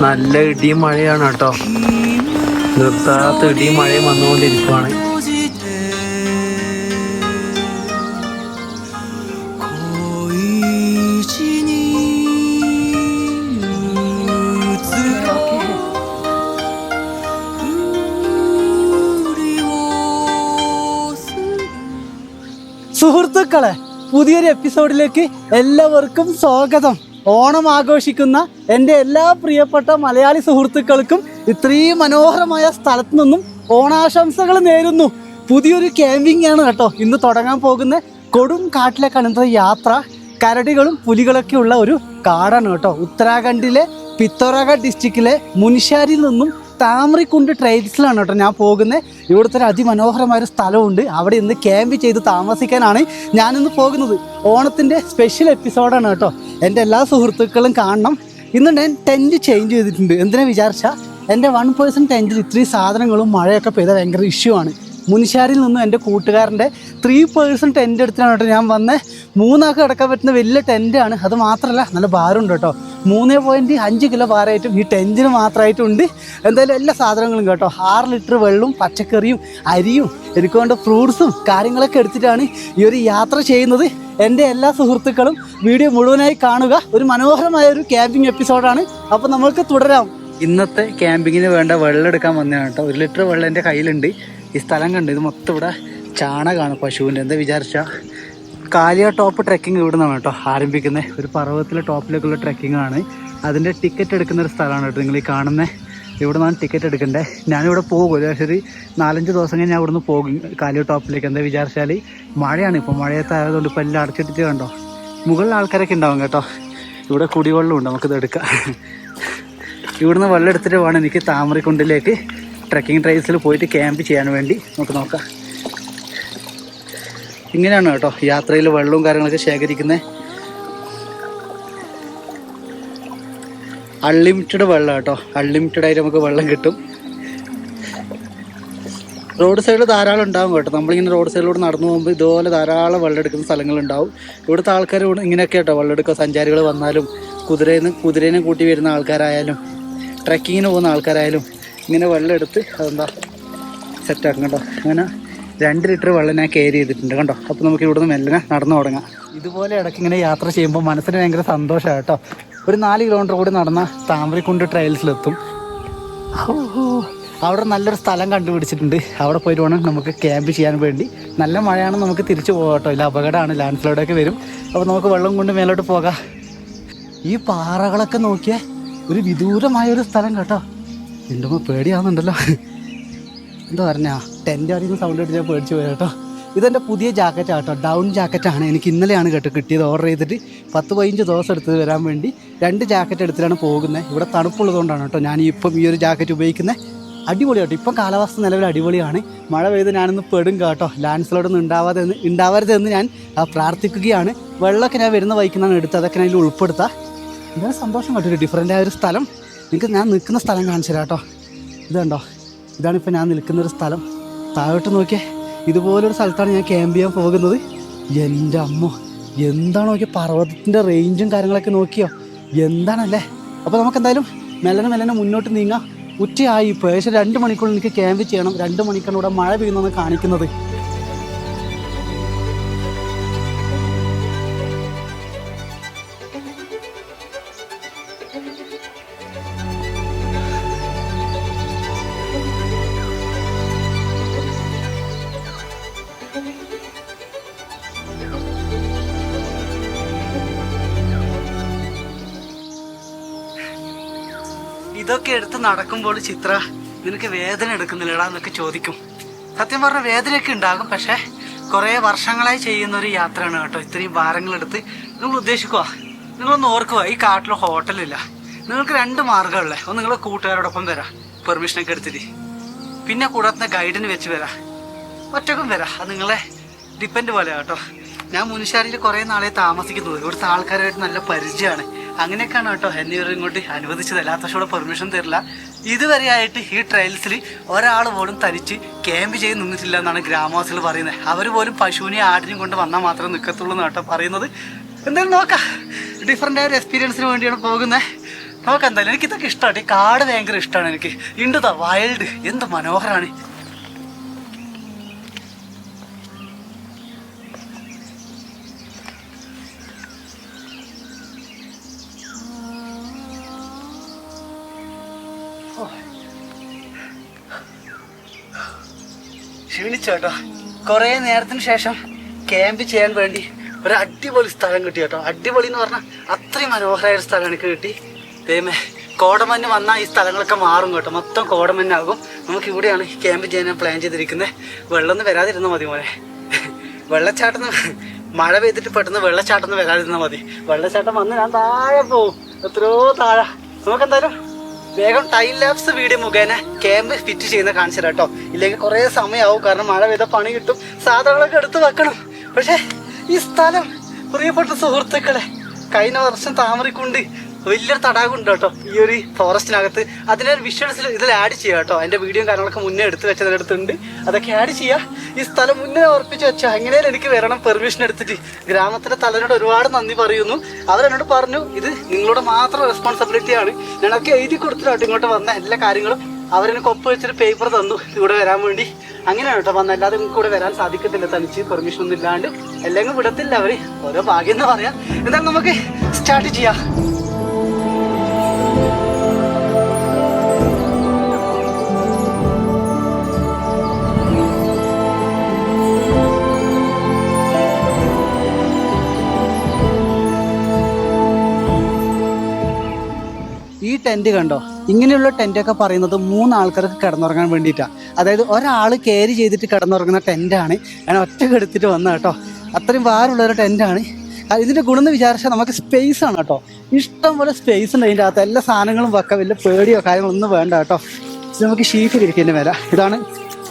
നല്ല ഇടിയും മഴയാണ് കേട്ടോ. നിർത്താത്ത ഇടിയും മഴയും വന്നുകൊണ്ടിരിക്കുവാണ്. സുഹൃത്തുക്കളെ, പുതിയൊരു എപ്പിസോഡിലേക്ക് എല്ലാവർക്കും സ്വാഗതം. ഓണം ആഘോഷിക്കുന്ന എൻ്റെ എല്ലാ പ്രിയപ്പെട്ട മലയാളി സുഹൃത്തുക്കൾക്കും ഇത്രയും മനോഹരമായ സ്ഥലത്തു നിന്നും ഓണാശംസകൾ നേരുന്നു. പുതിയൊരു ക്യാമ്പിംഗ് ആണ് കേട്ടോ ഇന്ന് തുടങ്ങാൻ പോകുന്ന. കൊടും കാട്ടിലേക്കാണ് ഇന്നത്തെ യാത്ര. കരടികളും പുലികളൊക്കെ ഉള്ള ഒരു കാടാണ് കേട്ടോ. ഉത്തരാഖണ്ഡിലെ പിത്തോറാഗഡ് ഡിസ്ട്രിക്റ്റിലെ മുനിഷാരിയിൽ നിന്നും താമറിക്കുണ്ട് ട്രെയിൽസിലാണ് കേട്ടോ ഞാൻ പോകുന്നത്. ഇവിടുത്തെ ഒരു അതിമനോഹരമായൊരു സ്ഥലമുണ്ട്. അവിടെ ഇന്ന് ക്യാമ്പ് ചെയ്ത് താമസിക്കാനാണ് ഞാനിന്ന് പോകുന്നത്. ഓണത്തിൻ്റെ സ്പെഷ്യൽ എപ്പിസോഡാണ് കേട്ടോ. എൻ്റെ എല്ലാ സുഹൃത്തുക്കളും കാണണം. ഇന്ന് ഞാൻ ടെൻറ്റ് ചേഞ്ച് ചെയ്തിട്ടുണ്ട്. എന്തിനാ വിചാരിച്ചാൽ എൻ്റെ 1 പേഴ്സൺ ടെൻറ്റിൽ ഇത്രയും സാധനങ്ങളും മഴയൊക്കെ പെയ്താൽ ഭയങ്കര ഇഷ്യൂ ആണ്. മുനിഷാരിൽ നിന്നും എൻ്റെ കൂട്ടുകാരൻ്റെ 3 പേഴ്സൺ ടെൻറ്റ് എടുത്തിട്ടാണ് കേട്ടോ ഞാൻ വന്നത്. 3 ആൾക്ക് കിടക്കാൻ പറ്റുന്ന വലിയ ടെൻറ്റാണ്. അത് മാത്രമല്ല നല്ല ഭാരമുണ്ട് കേട്ടോ. 3.5 കിലോ ഭാരമായിട്ടും ഈ ടെൻറ്റിന് മാത്രമായിട്ടുണ്ട്. എന്തായാലും എല്ലാ സാധനങ്ങളും കേട്ടോ. 6 ലിറ്റർ വെള്ളവും പച്ചക്കറിയും അരിയും എനിക്കൊണ്ട് ഫ്രൂട്ട്സും കാര്യങ്ങളൊക്കെ എടുത്തിട്ടാണ് ഈ ഒരു യാത്ര ചെയ്യുന്നത്. എൻ്റെ എല്ലാ സുഹൃത്തുക്കളും വീഡിയോ മുഴുവനായി കാണുക. ഒരു മനോഹരമായ ഒരു ക്യാമ്പിംഗ് എപ്പിസോഡാണ്. അപ്പോൾ നമുക്ക് തുടരാം. ഇന്നത്തെ ക്യാമ്പിങ്ങിന് വേണ്ട വെള്ളം എടുക്കാൻ വന്നതാണ് കേട്ടോ. 1 ലിറ്റർ വെള്ളം എൻ്റെ കയ്യിലുണ്ട്. ഈ സ്ഥലം കണ്ട് ഇത് മൊത്തം ഇവിടെ ചാണകമാണ് പശുവിൻ്റെ. എന്താ വിചാരിച്ചാൽ കാലിയ ടോപ്പ് ട്രെക്കിംഗ് ഇവിടെ നിന്നാണ് കേട്ടോ ആരംഭിക്കുന്നത്. ഒരു പർവ്വതത്തിലെ ടോപ്പിലേക്കുള്ള ട്രെക്കിംഗ് ആണ്. അതിൻ്റെ ടിക്കറ്റ് എടുക്കുന്ന ഒരു സ്ഥലമാണ് കേട്ടോ നിങ്ങൾ ഈ കാണുന്നത്. ഇവിടെ നിന്നാണ് ടിക്കറ്റ് എടുക്കേണ്ടത്. ഞാനിവിടെ പോകും ഒരു 4-5 ദിവസം കഴിഞ്ഞ് ഞാൻ ഇവിടെ നിന്ന് പോകും കാലിയ ടോപ്പിലേക്ക്. എന്താ വിചാരിച്ചാൽ മഴയാണ്. ഇപ്പോൾ മഴയത്തായതുകൊണ്ട് ഇപ്പോൾ എല്ലാം അടച്ചിട്ടിട്ട് കണ്ടോ. മുകളിൽ ആൾക്കാരൊക്കെ ഉണ്ടാവും കേട്ടോ. ഇവിടെ കുടിവെള്ളമുണ്ട്, നമുക്കിത് എടുക്കാം. ഇവിടുന്ന് വെള്ളം എടുത്തിട്ട് വേണം എനിക്ക് താമരക്കുണ്ടിലേക്ക് ട്രെക്കിംഗ് ട്രെയിൽസിൽ പോയിട്ട് ക്യാമ്പ് ചെയ്യാൻ വേണ്ടി. നമുക്ക് നോക്കാം. ഇങ്ങനെയാണ് കേട്ടോ യാത്രയിൽ വെള്ളവും കാര്യങ്ങളൊക്കെ ശേഖരിക്കുന്നത്. അൺലിമിറ്റഡ് വെള്ളം കേട്ടോ. അൺലിമിറ്റഡ് ആയിട്ട് നമുക്ക് വെള്ളം കിട്ടും. റോഡ് സൈഡിൽ ധാരാളം ഉണ്ടാവും കേട്ടോ. നമ്മളിങ്ങനെ റോഡ് സൈഡിലൂടെ നടന്നു പോകുമ്പോൾ ഇതുപോലെ ധാരാളം വെള്ളം എടുക്കുന്ന സ്ഥലങ്ങളുണ്ടാവും. ഇവിടുത്തെ ആൾക്കാർ ഇങ്ങനെയൊക്കെ കേട്ടോ വെള്ളം എടുക്കുക. സഞ്ചാരികൾ വന്നാലും കുതിരേനെ കൂട്ടി വരുന്ന ആൾക്കാരായാലും ട്രെക്കിങ്ങിന് പോകുന്ന ആൾക്കാരായാലും ഇങ്ങനെ വെള്ളം എടുത്ത് അതെന്താ സെറ്റാക്കും കേട്ടോ. അങ്ങനെ 2 ലിറ്റർ വെള്ളം ഞാൻ ക്യാരി ചെയ്തിട്ടുണ്ട് കണ്ടോ. അപ്പോൾ നമുക്ക് ഇവിടുന്ന് മെല്ലനെ നടന്നു തുടങ്ങാം. ഇതുപോലെ ഇടയ്ക്ക് ഇങ്ങനെ യാത്ര ചെയ്യുമ്പോൾ മനസ്സിന് ഭയങ്കര സന്തോഷമാണ് കേട്ടോ. ഒരു 4 കിലോമീറ്റർ കൂടി നടന്ന താമരക്കുണ്ട് ട്രയൽസിലെത്തും. അവിടെ നല്ലൊരു സ്ഥലം കണ്ടുപിടിച്ചിട്ടുണ്ട്. അവിടെ പോയിട്ട് വേണം നമുക്ക് ക്യാമ്പ് ചെയ്യാൻ വേണ്ടി. നല്ല മഴയാണ്, നമുക്ക് തിരിച്ചു പോകാം കേട്ടോ. ഇല്ല അപകടമാണ്, ലാൻഡ് സ്ലൈഡൊക്കെ വരും. അപ്പോൾ നമുക്ക് വെള്ളം കൊണ്ട് മേലോട്ട് പോകാം. ഈ പാറകളൊക്കെ നോക്കിയാൽ ഒരു വിദൂരമായൊരു സ്ഥലം കേട്ടോ. എൻ്റെ പേടിയാവുന്നുണ്ടല്ലോ. എന്താ പറഞ്ഞാ ടെൻ്റ് അറിയുന്ന സൗണ്ട് എടുത്ത് ഞാൻ പേടിച്ച് പോയി കേട്ടോ. ഇതെൻ്റെ പുതിയ ജാക്കറ്റാണ് കേട്ടോ. ഡൗൺ ജാക്കറ്റാണ്. എനിക്ക് ഇന്നലെയാണ് കേട്ടോ കിട്ടിയത്. ഓർഡർ ചെയ്തിട്ട് 10-15 ദിവസം എടുത്തത് വരാൻ വേണ്ടി 2 ജാക്കറ്റ് എടുത്തിട്ടാണ് പോകുന്നത്. ഇവിടെ തണുപ്പുള്ളതുകൊണ്ടാണ് കേട്ടോ ഞാൻ ഇപ്പം ഈ ഒരു ജാക്കറ്റ് ഉപയോഗിക്കുന്നത്. അടിപൊളി കേട്ടോ. ഇപ്പം കാലാവസ്ഥ നിലവിൽ അടിപൊളിയാണ്. മഴ പെയ്ത് ഞാനൊന്ന് പെടും കേട്ടോ. ലാൻഡ് സ്ലൈഡൊന്നും ഉണ്ടാവരുതെന്ന് ഞാൻ പ്രാർത്ഥിക്കുകയാണ്. വെള്ളമൊക്കെ ഞാൻ വരുന്ന വൈക്കുന്നാണ് എടുത്ത് അതൊക്കെ ഞാൻ ഇതിൽ ഉൾപ്പെടുത്താം. എന്താ സന്തോഷം കേട്ടോ. ഒരു ഡിഫറൻ്റ് ആയൊരു സ്ഥലം. നിങ്ങൾക്ക് ഞാൻ നിൽക്കുന്ന സ്ഥലം കാണിച്ചു തരാം കേട്ടോ. ഇത് കണ്ടോ, ഇതാണിപ്പോൾ ഞാൻ നിൽക്കുന്നൊരു സ്ഥലം. താഴോട്ട് നോക്കിയേ, ഇതുപോലൊരു സ്ഥലത്താണ് ഞാൻ ക്യാമ്പ് ചെയ്യാൻ പോകുന്നത്. എൻ്റെ അമ്മ, എന്താണ് നോക്കിയ പർവ്വതത്തിൻ്റെ റേഞ്ചും കാര്യങ്ങളൊക്കെ നോക്കിയോ, എന്താണല്ലേ. അപ്പോൾ നമുക്ക് എന്തായാലും മെല്ലനെ മുന്നോട്ട് നീങ്ങാം. ഉച്ചയായി ഇപ്പോൾ ഏകദേശം 2 മണിക്കൂർ എനിക്ക് ക്യാമ്പ് ചെയ്യണം. 2 മണിക്കൂറിന് ഇവിടെ മഴ പെയ്യുന്നതെന്ന് കാണിക്കുന്നത്. ഇതൊക്കെ എടുത്ത് നടക്കുമ്പോൾ ചിത്ര നിനക്ക് വേദന എടുക്കുന്നില്ലടാ എന്നൊക്കെ ചോദിക്കും. സത്യം പറഞ്ഞ വേദനയൊക്കെ ഉണ്ടാകും. പക്ഷേ കുറേ വർഷങ്ങളായി ചെയ്യുന്ന ഒരു യാത്രയാണ് കേട്ടോ. ഇത്രയും ഭാരങ്ങളെടുത്ത് നിങ്ങൾ ഉദ്ദേശിക്കുക, നിങ്ങളൊന്ന് ഓർക്കുക, ഈ കാട്ടിൽ ഹോട്ടലില്ല. നിങ്ങൾക്ക് 2 മാർഗ്ഗമുള്ളത്. ഒന്ന് നിങ്ങളുടെ കൂട്ടുകാരോടൊപ്പം വരാം പെർമിഷനൊക്കെ എടുത്തിട്ട്, പിന്നെ കൂടാത്ത ഗൈഡിന് വെച്ച് വരാം, ഒറ്റക്കും വരാം. അത് നിങ്ങളെ ഡിപ്പെൻഡ് പോലെ കേട്ടോ. ഞാൻ മുനിഷാരിയിൽ കുറേ നാളെ താമസിക്കുന്നത്. ഇവിടുത്തെ ആൾക്കാരായിട്ട് നല്ല പരിചയമാണ്. അങ്ങനെയൊക്കെയാണ് കേട്ടോ എന്നെ ഇവർ ഇങ്ങോട്ട് അനുവദിച്ചത്. എല്ലാ തവണ പെർമിഷൻ തരില്ല. ഇതുവരെയായിട്ട് ഈ ട്രയൽസിൽ ഒരാൾ പോലും തനിച്ച് ക്യാമ്പ് ചെയ്ത് നിന്നിട്ടില്ല എന്നാണ് ഗ്രാമവാസികൾ പറയുന്നത്. അവർ പോലും പശുവിനെ ആടിനെയും കൊണ്ട് വന്നാൽ മാത്രമേ നിൽക്കത്തുള്ളൂ എന്ന് കേട്ടോ പറയുന്നത്. എന്തായാലും നോക്കാം, ഡിഫറെൻ്റ് ആയ ഒരു എക്സ്പീരിയൻസിന് വേണ്ടിയാണ് പോകുന്നത്. നോക്കാം എന്തായാലും. എനിക്കിതൊക്കെ ഇഷ്ടമാണ്, ഈ കാട് ഭയങ്കര ഇഷ്ടമാണ് എനിക്ക്. ഇണ്ട് വൈൽഡ് എന്ത് മനോഹരമാണ്. ക്ഷീണിച്ചു കേട്ടോ. കുറേ നേരത്തിന് ശേഷം ക്യാമ്പ് ചെയ്യാൻ വേണ്ടി ഒരു അടിപൊളി സ്ഥലം കിട്ടി കേട്ടോ. അടിപൊളി എന്ന് പറഞ്ഞാൽ അത്രയും മനോഹരമായ ഒരു സ്ഥലം എനിക്ക് കിട്ടി. ദൈവമേ, കോടമഞ്ഞ് വന്നാൽ ഈ സ്ഥലങ്ങളൊക്കെ മാറും കേട്ടോ, മൊത്തം കോടമഞ്ഞാകും. നമുക്ക് ഇവിടെയാണ് ക്യാമ്പ് ചെയ്യാൻ പ്ലാൻ ചെയ്തിരിക്കുന്നത്. വെള്ളമൊന്നും വരാതിരുന്നാൽ മതി മോനെ. വെള്ളച്ചാട്ടം മഴ പെയ്തിട്ട് പെട്ടെന്ന് വെള്ളച്ചാട്ടം വരാതിരുന്നാൽ മതി. വെള്ളച്ചാട്ടം വന്ന് ഞാൻ താഴെ പോവും, എത്രയോ താഴെ. നമുക്കെന്തായാലും വേഗം ടൈം ലാപ്സ് വീഡിയോ മുഖേന ക്യാമ്പ് ഫിറ്റ് ചെയ്യുന്ന കാണിച്ചു തരാം കേട്ടോ. ഇല്ലെങ്കിൽ കുറേ സമയമാവും, കാരണം മഴ പെയ്ത പണി കിട്ടും, സാധനങ്ങളൊക്കെ എടുത്ത് വെക്കണം. പക്ഷേ ഈ സ്ഥലം പ്രിയപ്പെട്ട സുഹൃത്തുക്കളെ, കഴിഞ്ഞ വർഷം താമരക്കുണ്ട് വലിയൊരു തടാകം ഉണ്ട് കേട്ടോ ഈ ഒരു ഫോറസ്റ്റിനകത്ത്. അതിനൊരു വിഷ്വൽസിൽ ഇതിൽ ആഡ് ചെയ്യാം കേട്ടോ. അതിൻ്റെ വീഡിയോയും കാര്യങ്ങളൊക്കെ മുന്നേ എടുത്ത് വെച്ചതിനടുത്തുണ്ട്, അതൊക്കെ ആഡ് ചെയ്യാം. ഈ സ്ഥലം മുന്നേ ഉറപ്പിച്ച് വെച്ചാൽ എങ്ങനെയാലും എനിക്ക് വരണം പെർമിഷൻ എടുത്തിട്ട്. ഗ്രാമത്തിൻ്റെ തലവനോട് ഒരുപാട് നന്ദി പറയുന്നു. അവരെന്നോട് പറഞ്ഞു ഇത് നിങ്ങളുടെ മാത്രം റെസ്പോൺസിബിലിറ്റിയാണ്. ഞാനൊക്കെ എഴുതി കൊടുത്തിട്ടോ ഇങ്ങോട്ട് വന്ന എല്ലാ കാര്യങ്ങളും. അവരെനിക്ക് ഒപ്പ് വെച്ചൊരു പേപ്പർ തന്നു ഇവിടെ വരാൻ വേണ്ടി. അങ്ങനെയാണ് കേട്ടോ വന്നത്. അല്ലാതെ നിങ്ങൾക്ക് ഇവിടെ വരാൻ സാധിക്കത്തില്ല തനിച്ച്, പെർമിഷൻ ഒന്നും ഇല്ലാണ്ട്. എല്ലാം വിടത്തില്ല അവർ, ഓരോ ഭാഗ്യം എന്ന് പറയാം. എന്തായാലും നമുക്ക് സ്റ്റാർട്ട് ചെയ്യാം. ഈ ടെൻറ്റ് കണ്ടോ, ഇങ്ങനെയുള്ള ടെൻറ്റൊക്കെ പറയുന്നത് 3 ആൾക്കാർക്ക് കിടന്നുറങ്ങാൻ വേണ്ടിയിട്ടാണ്. അതായത് ഒരാൾ ക്യാരി ചെയ്തിട്ട് കിടന്നുറങ്ങുന്ന ടെൻറ്റാണ്. ഞാൻ ഒറ്റക്ക് എടുത്തിട്ട് വന്ന കേട്ടോ. അത്രയും ഭാരമുള്ളൊരു ടെൻറ്റാണ്. ഇതിൻ്റെ ഗുണം എന്ന് വിചാരിച്ചാൽ നമുക്ക് സ്പേസ് ആണ് കേട്ടോ. ഇഷ്ടം പോലെ സ്പേസ് ഉണ്ട് അതിൻ്റെ അകത്ത്. എല്ലാ സാധനങ്ങളും വെക്കാം, വലിയ പേടിയോ കാര്യങ്ങളൊന്നും വേണ്ട കേട്ടോ. ഇത് നമുക്ക് ഷീറ്റ് വിരിക്കുന്നതിൻ്റെ മേലെ. ഇതാണ്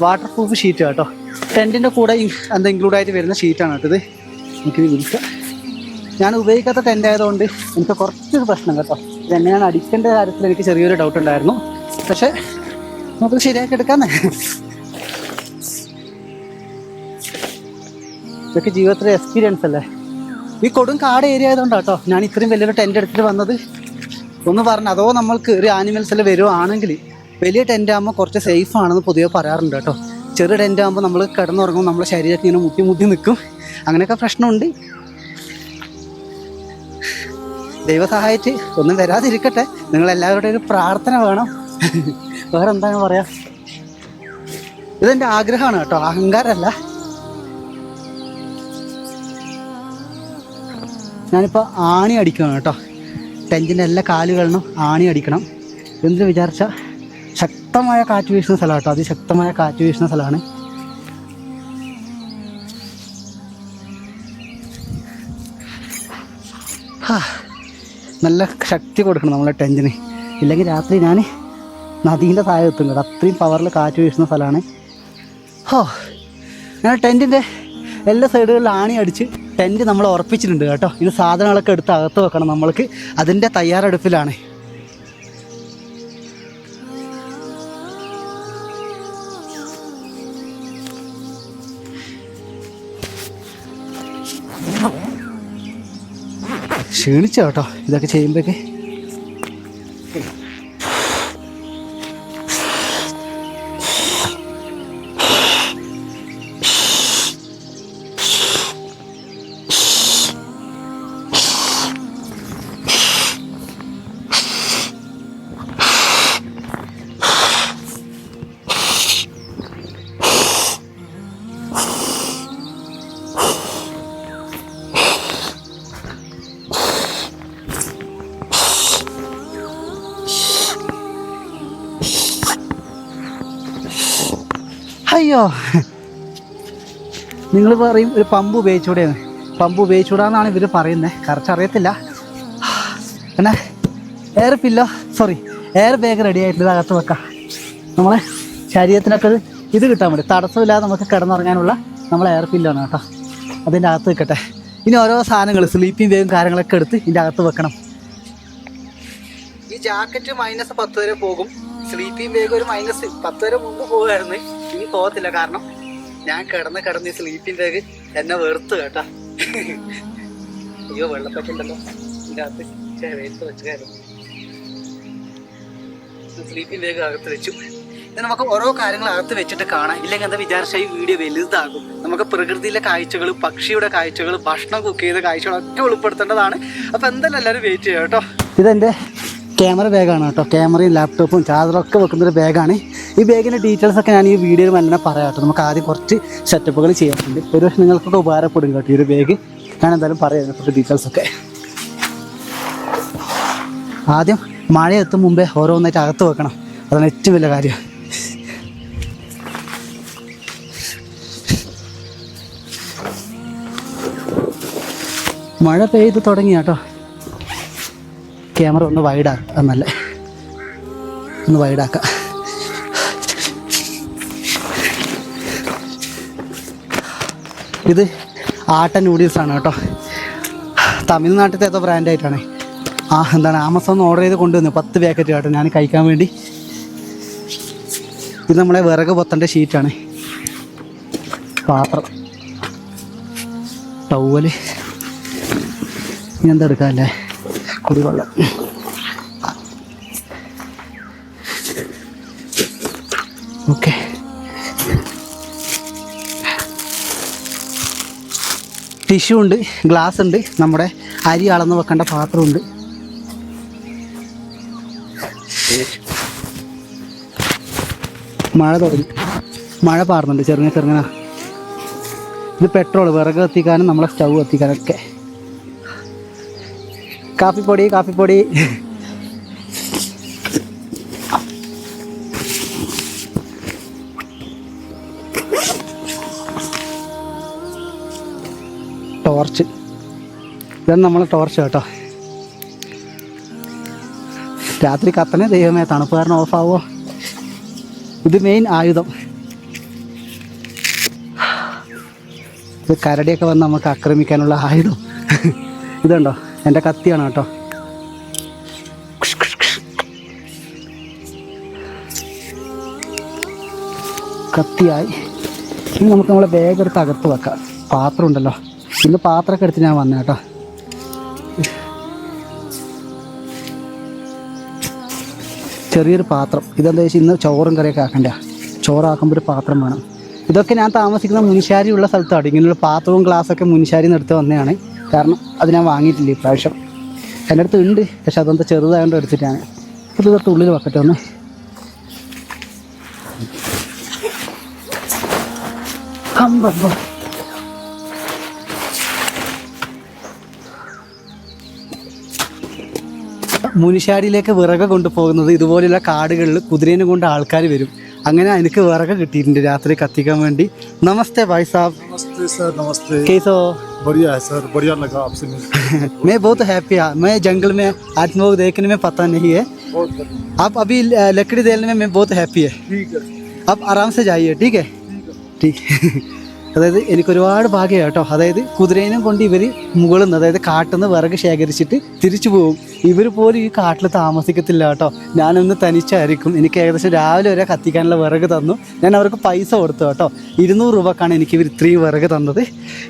വാട്ടർ പ്രൂഫ് ഷീറ്റ് കേട്ടോ. ടെൻറ്റിൻ്റെ കൂടെ എന്താ ഇൻക്ലൂഡായിട്ട് വരുന്ന ഷീറ്റാണ് കേട്ടോ ഇത്. നമുക്കിത് വിരിക്കാം. ഞാൻ ഉപയോഗിക്കാത്ത ടെൻ്റ് ആയതുകൊണ്ട് എനിക്ക് കുറച്ചൊരു പ്രശ്നം കേട്ടോ. ഇതെങ്ങനെയാണ് അടിക്കേണ്ട കാര്യത്തിൽ എനിക്ക് ചെറിയൊരു ഡൗട്ട് ഉണ്ടായിരുന്നു. പക്ഷെ നമുക്ക് ശരിയാക്കി എടുക്കാന്നേ. ഇതൊക്കെ ജീവിതത്തിലെ എക്സ്പീരിയൻസ് അല്ലേ. ഈ കൊടും കാട് ഏരിയ ആയതുകൊണ്ടാണ് കേട്ടോ ഞാൻ ഇത്രയും വലിയൊരു ടെൻ്റ് എടുത്തിട്ട് വന്നത്. ഒന്ന് പറഞ്ഞു, അതോ നമ്മൾക്ക് ഒരു ആനിമൽസ് എല്ലാം വരുവാണെങ്കിൽ വലിയ ടെൻ്റ് ആകുമ്പോൾ കുറച്ച് സേഫ് ആണെന്ന് പൊതുവെ പറയാറുണ്ട് കേട്ടോ. ചെറിയ ടെൻ്റ് ആകുമ്പോൾ നമ്മൾ കിടന്നുറങ്ങുമ്പോൾ നമ്മുടെ ശരീരത്തിൽ ഇങ്ങനെ മുട്ടി നിൽക്കും. അങ്ങനെയൊക്കെ പ്രശ്നമുണ്ട്. ദൈവസഹായിച്ച് ഒന്നും വരാതിരിക്കട്ടെ. നിങ്ങളെല്ലാവരുടെയും ഒരു പ്രാർത്ഥന വേണം. വേറെ എന്താണ് പറയാ. ഇതെൻ്റെ ആഗ്രഹമാണ് കേട്ടോ, അഹങ്കാരമല്ല. ഞാനിപ്പോൾ ആണി അടിക്കണം കേട്ടോ. ടെൻറ്റിൻ്റെ എല്ലാ കാലുകളിലും ആണി അടിക്കണം. എന്തിനു വിചാരിച്ചാൽ ശക്തമായ കാറ്റ് വീശുന്ന സ്ഥലമാണ് കേട്ടോ. അതിശക്തമായ കാറ്റ് വീശുന്ന സ്ഥലമാണ്. നല്ല ശക്തി കൊടുക്കണം നമ്മളെ ടെൻറ്റിന്. ഇല്ലെങ്കിൽ രാത്രി ഞാൻ നദീൻ്റെ താഴെ എത്തും കേട്ടോ. അത്രയും പവറിൽ കാറ്റ് വീശുന്ന സ്ഥലമാണ്. ഞാൻ ടെൻറ്റിൻ്റെ എല്ലാ സൈഡുകളിലും ആണി അടിച്ച് ടെൻറ്റ് നമ്മൾ ഉറപ്പിച്ചിട്ടുണ്ട് കേട്ടോ. ഇനി സാധനങ്ങളൊക്കെ എടുത്ത് അകത്ത് വെക്കണം നമ്മൾക്ക്. അതിൻ്റെ തയ്യാറെടുപ്പിലാണ്. ക്ഷീണിച്ചോ കേട്ടോ ഇതൊക്കെ ചെയ്യുമ്പോഴേക്ക്. അയ്യോ, നിങ്ങൾ പറയും ഒരു പമ്പ് ഉപയോഗിച്ചൂടെയാണ്. പമ്പ് ഉപയോഗിച്ചൂടാന്നാണ് ഇവർ പറയുന്നത്. കറക്റ്റ് അറിയത്തില്ല. പിന്നെ എയർ ബാഗ് റെഡി ആയിട്ടുള്ളത് അകത്ത് വെക്കാം. നമ്മളെ ശരീരത്തിനൊക്കെ ഇത് കിട്ടാൻ വേണ്ടി തടസ്സമില്ലാതെ നമുക്ക് കിടന്നുറങ്ങാനുള്ള നമ്മളെ എയർ പില്ലാണ് കേട്ടോ. അതിൻ്റെ അകത്ത് വെക്കട്ടെ. ഇനി ഓരോ സാധനങ്ങൾ സ്ലീപ്പിംഗ് ബാഗും കാര്യങ്ങളൊക്കെ എടുത്ത് ഇതിൻ്റെ അകത്ത് വെക്കണം. ഈ ജാക്കറ്റ് -10 വരെ പോകും. സ്ലീപ്പിംഗ് ബാഗ് ഒരു -10 വരെ മുമ്പ് പോകുമായിരുന്നു. ഇനി പോകത്തില്ല, കാരണം ഞാൻ കിടന്ന് ഈ സ്ലീപ്പിംഗ് ബാഗ് എന്നെ വെറുത്ത് കേട്ടാ. അയ്യോ വെള്ളപ്പറ്റുണ്ടല്ലോ ഇതിൻ്റെ അകത്ത്. വെറുത്ത് വെച്ചായിരുന്നു. സ്ലീപ്പിംഗ് ബാഗ് അകത്ത് വെച്ചു. നമുക്ക് ഓരോ കാര്യങ്ങൾ അകത്ത് വെച്ചിട്ട് കാണാം. ഇല്ലെങ്കിൽ എന്താ വിചാരിച്ച ഈ വീഡിയോ വലുതാകും. നമുക്ക് പ്രകൃതിയിലെ കാഴ്ചകൾ, പക്ഷിയുടെ കാഴ്ചകൾ, ഭക്ഷണം കുക്ക് ചെയ്ത കാഴ്ചകളൊക്കെ ഉൾപ്പെടുത്തേണ്ടതാണ്. അപ്പോൾ എന്തായാലും എല്ലാവരും വെയിറ്റ് ചെയ്യാം കേട്ടോ. ഇതെൻ്റെ ക്യാമറ ബാഗാണ് കേട്ടോ. ക്യാമറയും ലാപ്ടോപ്പും ചാർജറൊക്കെ വെക്കുന്നൊരു ബാഗാണ്. ഈ ബാഗിൻ്റെ ഡീറ്റെയിൽസൊക്കെ ഞാൻ ഈ വീഡിയോയിൽ തന്നെ പറയാം കേട്ടോ. നമുക്ക് ആദ്യം കുറച്ച് സെറ്റപ്പുകൾ ചെയ്യാറുണ്ട്. ഒരു പക്ഷേ നിങ്ങൾക്കൊക്കെ ഉപകാരപ്പെടും കേട്ടോ ഈ ഒരു ബാഗ്. ഞാൻ എന്തായാലും പറയാം കുറച്ച് ഡീറ്റെയിൽസൊക്കെ. ആദ്യം മഴ എത്തും മുമ്പേ ഓരോന്നായിട്ട് അകത്ത് വെക്കണം. അതാണ് ഏറ്റവും വലിയ കാര്യം. മഴ പെയ്ത് തുടങ്ങി കേട്ടോ. ക്യാമറ ഒന്ന് വൈഡാക്കാം, എന്നല്ലേ ഒന്ന് വൈഡാക്കാം. ഇത് ആട്ട നൂഡിൽസാണ് കേട്ടോ. തമിഴ്നാട്ടിലത്തെ ഏതോ ബ്രാൻഡായിട്ടാണ്. എന്താണ് ആമസോൺ ഓർഡർ ചെയ്ത് കൊണ്ടുവന്നു 10 പാക്കറ്റ് കേട്ടോ ഞാൻ കഴിക്കാൻ വേണ്ടി. ഇത് നമ്മളെ വിറക് പൊത്തൻ്റെ ഷീറ്റാണ്. പാത്രം, ടവല്, ഇനി എന്താ എടുക്കാമല്ലേ, കുടിവെള്ളം. ഓക്കെ, ടിഷ്യൂ ഉണ്ട്, ഗ്ലാസ് ഉണ്ട്, നമ്മുടെ അരി അളന്ന് വെക്കേണ്ട പാത്രമുണ്ട്. മഴ തുടങ്ങി, മഴ പാറുന്നുണ്ട് ചെറുങ്ങനെ. ഇത് പെട്രോൾ, വിറക് കത്തിക്കാനും നമ്മളെ സ്റ്റൗ കത്തിക്കാനൊക്കെ. കാപ്പിപ്പൊടി. ടോർച്ച്, ഇതാണ് നമ്മളെ ടോർച്ച് കേട്ടോ. രാത്രി കത്തണേ ദൈവമേ, തണുപ്പ് കാരണം ഓഫാവോ. ഇത് മെയിൻ ആയുധം. ഇത് കരടിയൊക്കെ വന്ന് നമുക്ക് ആക്രമിക്കാനുള്ള ആയുധം. ഇതുണ്ടോ, എൻ്റെ കത്തിയാണ് കേട്ടോ. കത്തിയായി. ഇനി നമുക്ക് നമ്മളെ ബാഗ് എടുത്ത് അകത്ത് വെക്കാം. പാത്രം ഉണ്ടല്ലോ, ഇന്ന് പാത്രമൊക്കെ എടുത്ത് ഞാൻ വന്നേ കേട്ടോ. ചെറിയൊരു പാത്രം. ഇതെന്താ വെച്ചാൽ ഇന്ന് ചോറും കറിയൊക്കെ ആക്കണ്ട. ചോറാക്കുമ്പോൾ ഒരു പാത്രം വേണം. ഇതൊക്കെ ഞാൻ താമസിക്കുന്ന മുനിശാരി ഉള്ള സ്ഥലത്താണ്. ഇങ്ങനെയുള്ള പാത്രവും ഗ്ലാസ്സൊക്കെ മുനിശാരിയിൽ നിന്ന് എടുത്ത് വന്നതാണ്. കാരണം അത് ഞാൻ വാങ്ങിയിട്ടില്ല ഇപ്രാവശ്യം. എൻ്റെ അടുത്ത് ഉണ്ട്, പക്ഷെ അതെന്താ ചെറുതായതുകൊണ്ട് എടുത്തിട്ടാണ്. ഇത് തൊട്ട് ഉള്ളിൽ വെക്കട്ടെ ഒന്ന്. മുനിശാരിയിലേക്ക് വിറക് കൊണ്ടുപോകുന്നത് ഇതുപോലെയുള്ള കാടുകളിൽ കുതിരേനെ കൊണ്ട് ആൾക്കാർ വരും. അങ്ങനെ എനിക്ക് വിറക് കിട്ടിയിട്ടുണ്ട് രാത്രി കത്തിക്കാൻ വേണ്ടി. നമസ്ते भाई साहब। नमस्ते सर, नमस्ते। कैसे हो? बढ़िया है सर, बढ़िया लगा आपसे मिलकर। मैं बहुत हैप्पी है। मैं जंगल में आत्मा को देखने में पता नहीं है। बहुत बढ़िया। आप अभी लकड़ी देने में मैं बहुत हैप्पी है। ठीक है, आप आराम से जाइए, ठीक है? ठीक। അതായത് എനിക്ക് ഒരുപാട് ഭാഗ്യം കേട്ടോ. അതായത് കുതിരേനും കൊണ്ട് ഇവർ മുകളിൽ നിന്ന്, അതായത് കാട്ടിൽ നിന്ന് വിറക് ശേഖരിച്ചിട്ട് തിരിച്ചു പോകും. ഇവർ പോലും ഈ കാട്ടിൽ താമസിക്കത്തില്ല കേട്ടോ. ഞാനൊന്ന് തനിച്ചായിരിക്കും. എനിക്ക് ഏകദേശം രാവിലെ വരെ കത്തിക്കാനുള്ള വിറക് തന്നു. ഞാൻ അവർക്ക് പൈസ കൊടുത്തു കേട്ടോ. 200 രൂപക്കാണ് എനിക്ക് ഇവർ ഇത്രയും വിറക് തന്നത്.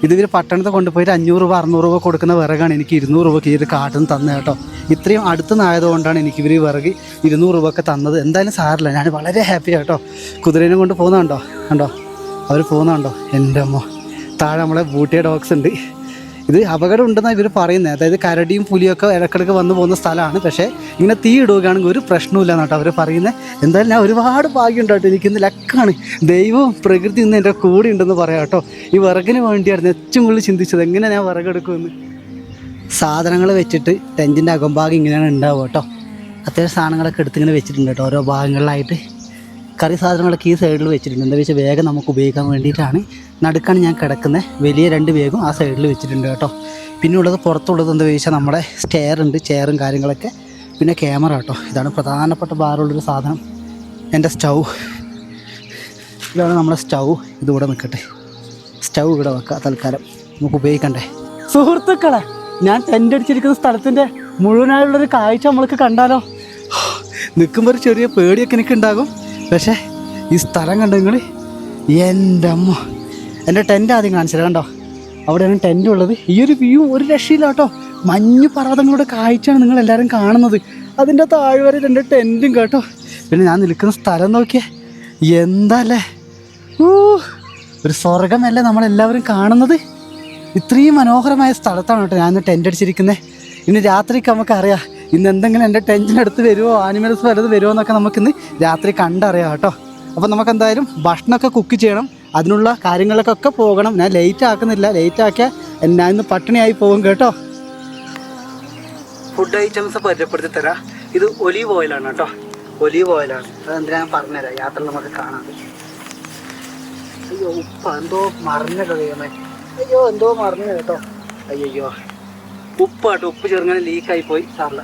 ഇതിവർ പട്ടണത്തിൽ കൊണ്ടുപോയിട്ട് 500 രൂപ 600 രൂപ കൊടുക്കുന്ന വിറകാണ് എനിക്ക് 200 രൂപയ്ക്ക് ഈ ഒരു കാട്ടിൽ നിന്ന് തന്നത് കേട്ടോ. ഇത്രയും അടുത്തുനിന്നായതുകൊണ്ടാണ് എനിക്ക് ഇവർ വിറക് 200 രൂപയൊക്കെ തന്നത്. എന്തായാലും സാറില്ല, ഞാൻ വളരെ ഹാപ്പി കേട്ടോ. കുതിരേനെ കൊണ്ട് പോകുന്നുണ്ടോ, കണ്ടോ അവർ പോകുന്നുണ്ടോ? എൻ്റെ അമ്മ, താഴെ നമ്മളെ ബൂട്ടിയ ഡോഗ്സ് ഉണ്ട്. ഇത് അപകടം ഉണ്ടെന്നാണ് ഇവർ പറയുന്നത്. അതായത് കരടിയും പുലിയൊക്കെ ഇടയ്ക്കിടയ്ക്ക് വന്നു പോകുന്ന സ്ഥലമാണ്. പക്ഷേ ഇങ്ങനെ തീ ഇടുകയാണെങ്കിൽ ഒരു പ്രശ്നമില്ല എന്നാട്ടോ അവർ പറയുന്നത്. എന്തായാലും ഞാൻ ഒരുപാട് ഭാഗ്യം ഉണ്ടാട്ടോ. എനിക്കിന്ന് ലക്കാണ്. ദൈവവും പ്രകൃതി ഇന്ന് എൻ്റെ കൂടെ ഉണ്ടെന്ന് പറയാം കേട്ടോ. ഈ വിറകിന് വേണ്ടിയായിരുന്നു ഏറ്റവും കൂടുതൽ ചിന്തിച്ചത്, എങ്ങനെ ഞാൻ വിറകെടുക്കുമെന്ന്. സാധനങ്ങൾ വെച്ചിട്ട് ടെൻറ്റിൻ്റെ അകംഭാഗം ഇങ്ങനെയാണ് ഉണ്ടാവുക കേട്ടോ. അത്യാവശ്യം സാധനങ്ങളൊക്കെ എടുത്തിങ്ങനെ വെച്ചിട്ടുണ്ട് കേട്ടോ, ഓരോ ഭാഗങ്ങളിലായിട്ട്. കറി സാധനങ്ങളൊക്കെ ഈ സൈഡിൽ വെച്ചിട്ടുണ്ട്. എന്താ വെച്ചാൽ വേഗം നമുക്ക് ഉപയോഗിക്കാൻ വേണ്ടിയിട്ടാണ്. നടുക്കാണ് ഞാൻ കിടക്കുന്നത്. വലിയ 2 ബാഗും ആ സൈഡിൽ വെച്ചിട്ടുണ്ട് കേട്ടോ. പിന്നെ ഉള്ളത് പുറത്തുള്ളത് എന്താ വെച്ചാൽ നമ്മുടെ സ്റ്റെയർ ഉണ്ട്, ചെയറും കാര്യങ്ങളൊക്കെ. പിന്നെ ക്യാമറ കേട്ടോ. ഇതാണ് പ്രധാനപ്പെട്ട ഭാരമുള്ളൊരു സാധനം. എൻ്റെ സ്റ്റൗ, ഇതാണ് നമ്മുടെ സ്റ്റൗ. ഇതിവിടെ നിൽക്കട്ടെ. സ്റ്റൗ ഇവിടെ വെക്കാം തൽക്കാലം, നമുക്ക് ഉപയോഗിക്കണ്ടേ. സുഹൃത്തുക്കളെ, ഞാൻ ടെൻ്റ് അടിച്ചിരിക്കുന്ന സ്ഥലത്തിൻ്റെ മുഴുവനായുള്ളൊരു കാഴ്ച നമ്മൾക്ക് കണ്ടാലോ. നിൽക്കുമ്പോൾ ഒരു ചെറിയ പേടിയൊക്കെ എനിക്ക് ഉണ്ടാകും. പക്ഷേ ഈ സ്ഥലം കണ്ടോ നിങ്ങൾ? എൻ്റെ അമ്മ, എൻ്റെ ടെൻ്റ് ആദ്യം കാണിച്ചത് കണ്ടോ? അവിടെയാണ് ടെൻ്റ് ഉള്ളത്. ഈ ഒരു വ്യൂ ഒരു രക്ഷയില്ല കേട്ടോ. മഞ്ഞ് പർവ്വതങ്ങളുടെ കാഴ്ചയാണ് നിങ്ങൾ എല്ലാവരും കാണുന്നത്. അതിൻ്റെ താഴ്വരയിൽ എൻ്റെ ടെൻറ്റും കേട്ടോ. പിന്നെ ഞാൻ നിൽക്കുന്ന സ്ഥലം നോക്കിയേ, എന്താ അല്ലേ, ഒരു സ്വർഗമല്ലേ നമ്മളെല്ലാവരും കാണുന്നത്. ഇത്രയും മനോഹരമായ സ്ഥലത്താണ് കേട്ടോ ഞാൻ ടെൻ്റ് അടിച്ചിരിക്കുന്നത്. ഇനി രാത്രിക്ക് നമുക്കറിയാം ഇന്ന് എന്തെങ്കിലും എൻ്റെ ടെൻറ്റിനടുത്ത് വരുമോ, ആനിമൽസ് വലുത് വരുമോ എന്നൊക്കെ നമുക്കിന്ന് രാത്രി കണ്ടറിയാം കേട്ടോ. അപ്പോൾ നമുക്കെന്തായാലും ഭക്ഷണമൊക്കെ കുക്ക് ചെയ്യണം, അതിനുള്ള കാര്യങ്ങളിലൊക്കെ പോകണം. ഞാൻ ലേറ്റ് ആക്കുന്നില്ല, ലേറ്റ് ആക്കിയാൽ ഞാൻ ഇന്ന് പട്ടിണിയായി പോകും കേട്ടോ. ഫുഡ് ഐറ്റംസ് പരിചയപ്പെടുത്തി തരാം. ഇത് ഒലീവ് ഓയിലാണ് കേട്ടോ, ഒലീവ് ഓയിലാണ്. അതെന്തിനാ ഞാൻ പറഞ്ഞുതരാം, യാത്ര നമുക്ക് കാണാം. അയ്യോ ഉപ്പ് എന്തോ മറിഞ്ഞല്ലോ ദൈവമേ, അയ്യോ എന്തോ മറിഞ്ഞു കേട്ടോ. അയ്യോ ഉപ്പ് കേട്ടോ, ഉപ്പ് ചെറുങ്ങനെ ലീക്കായി പോയി. സാറില്ല,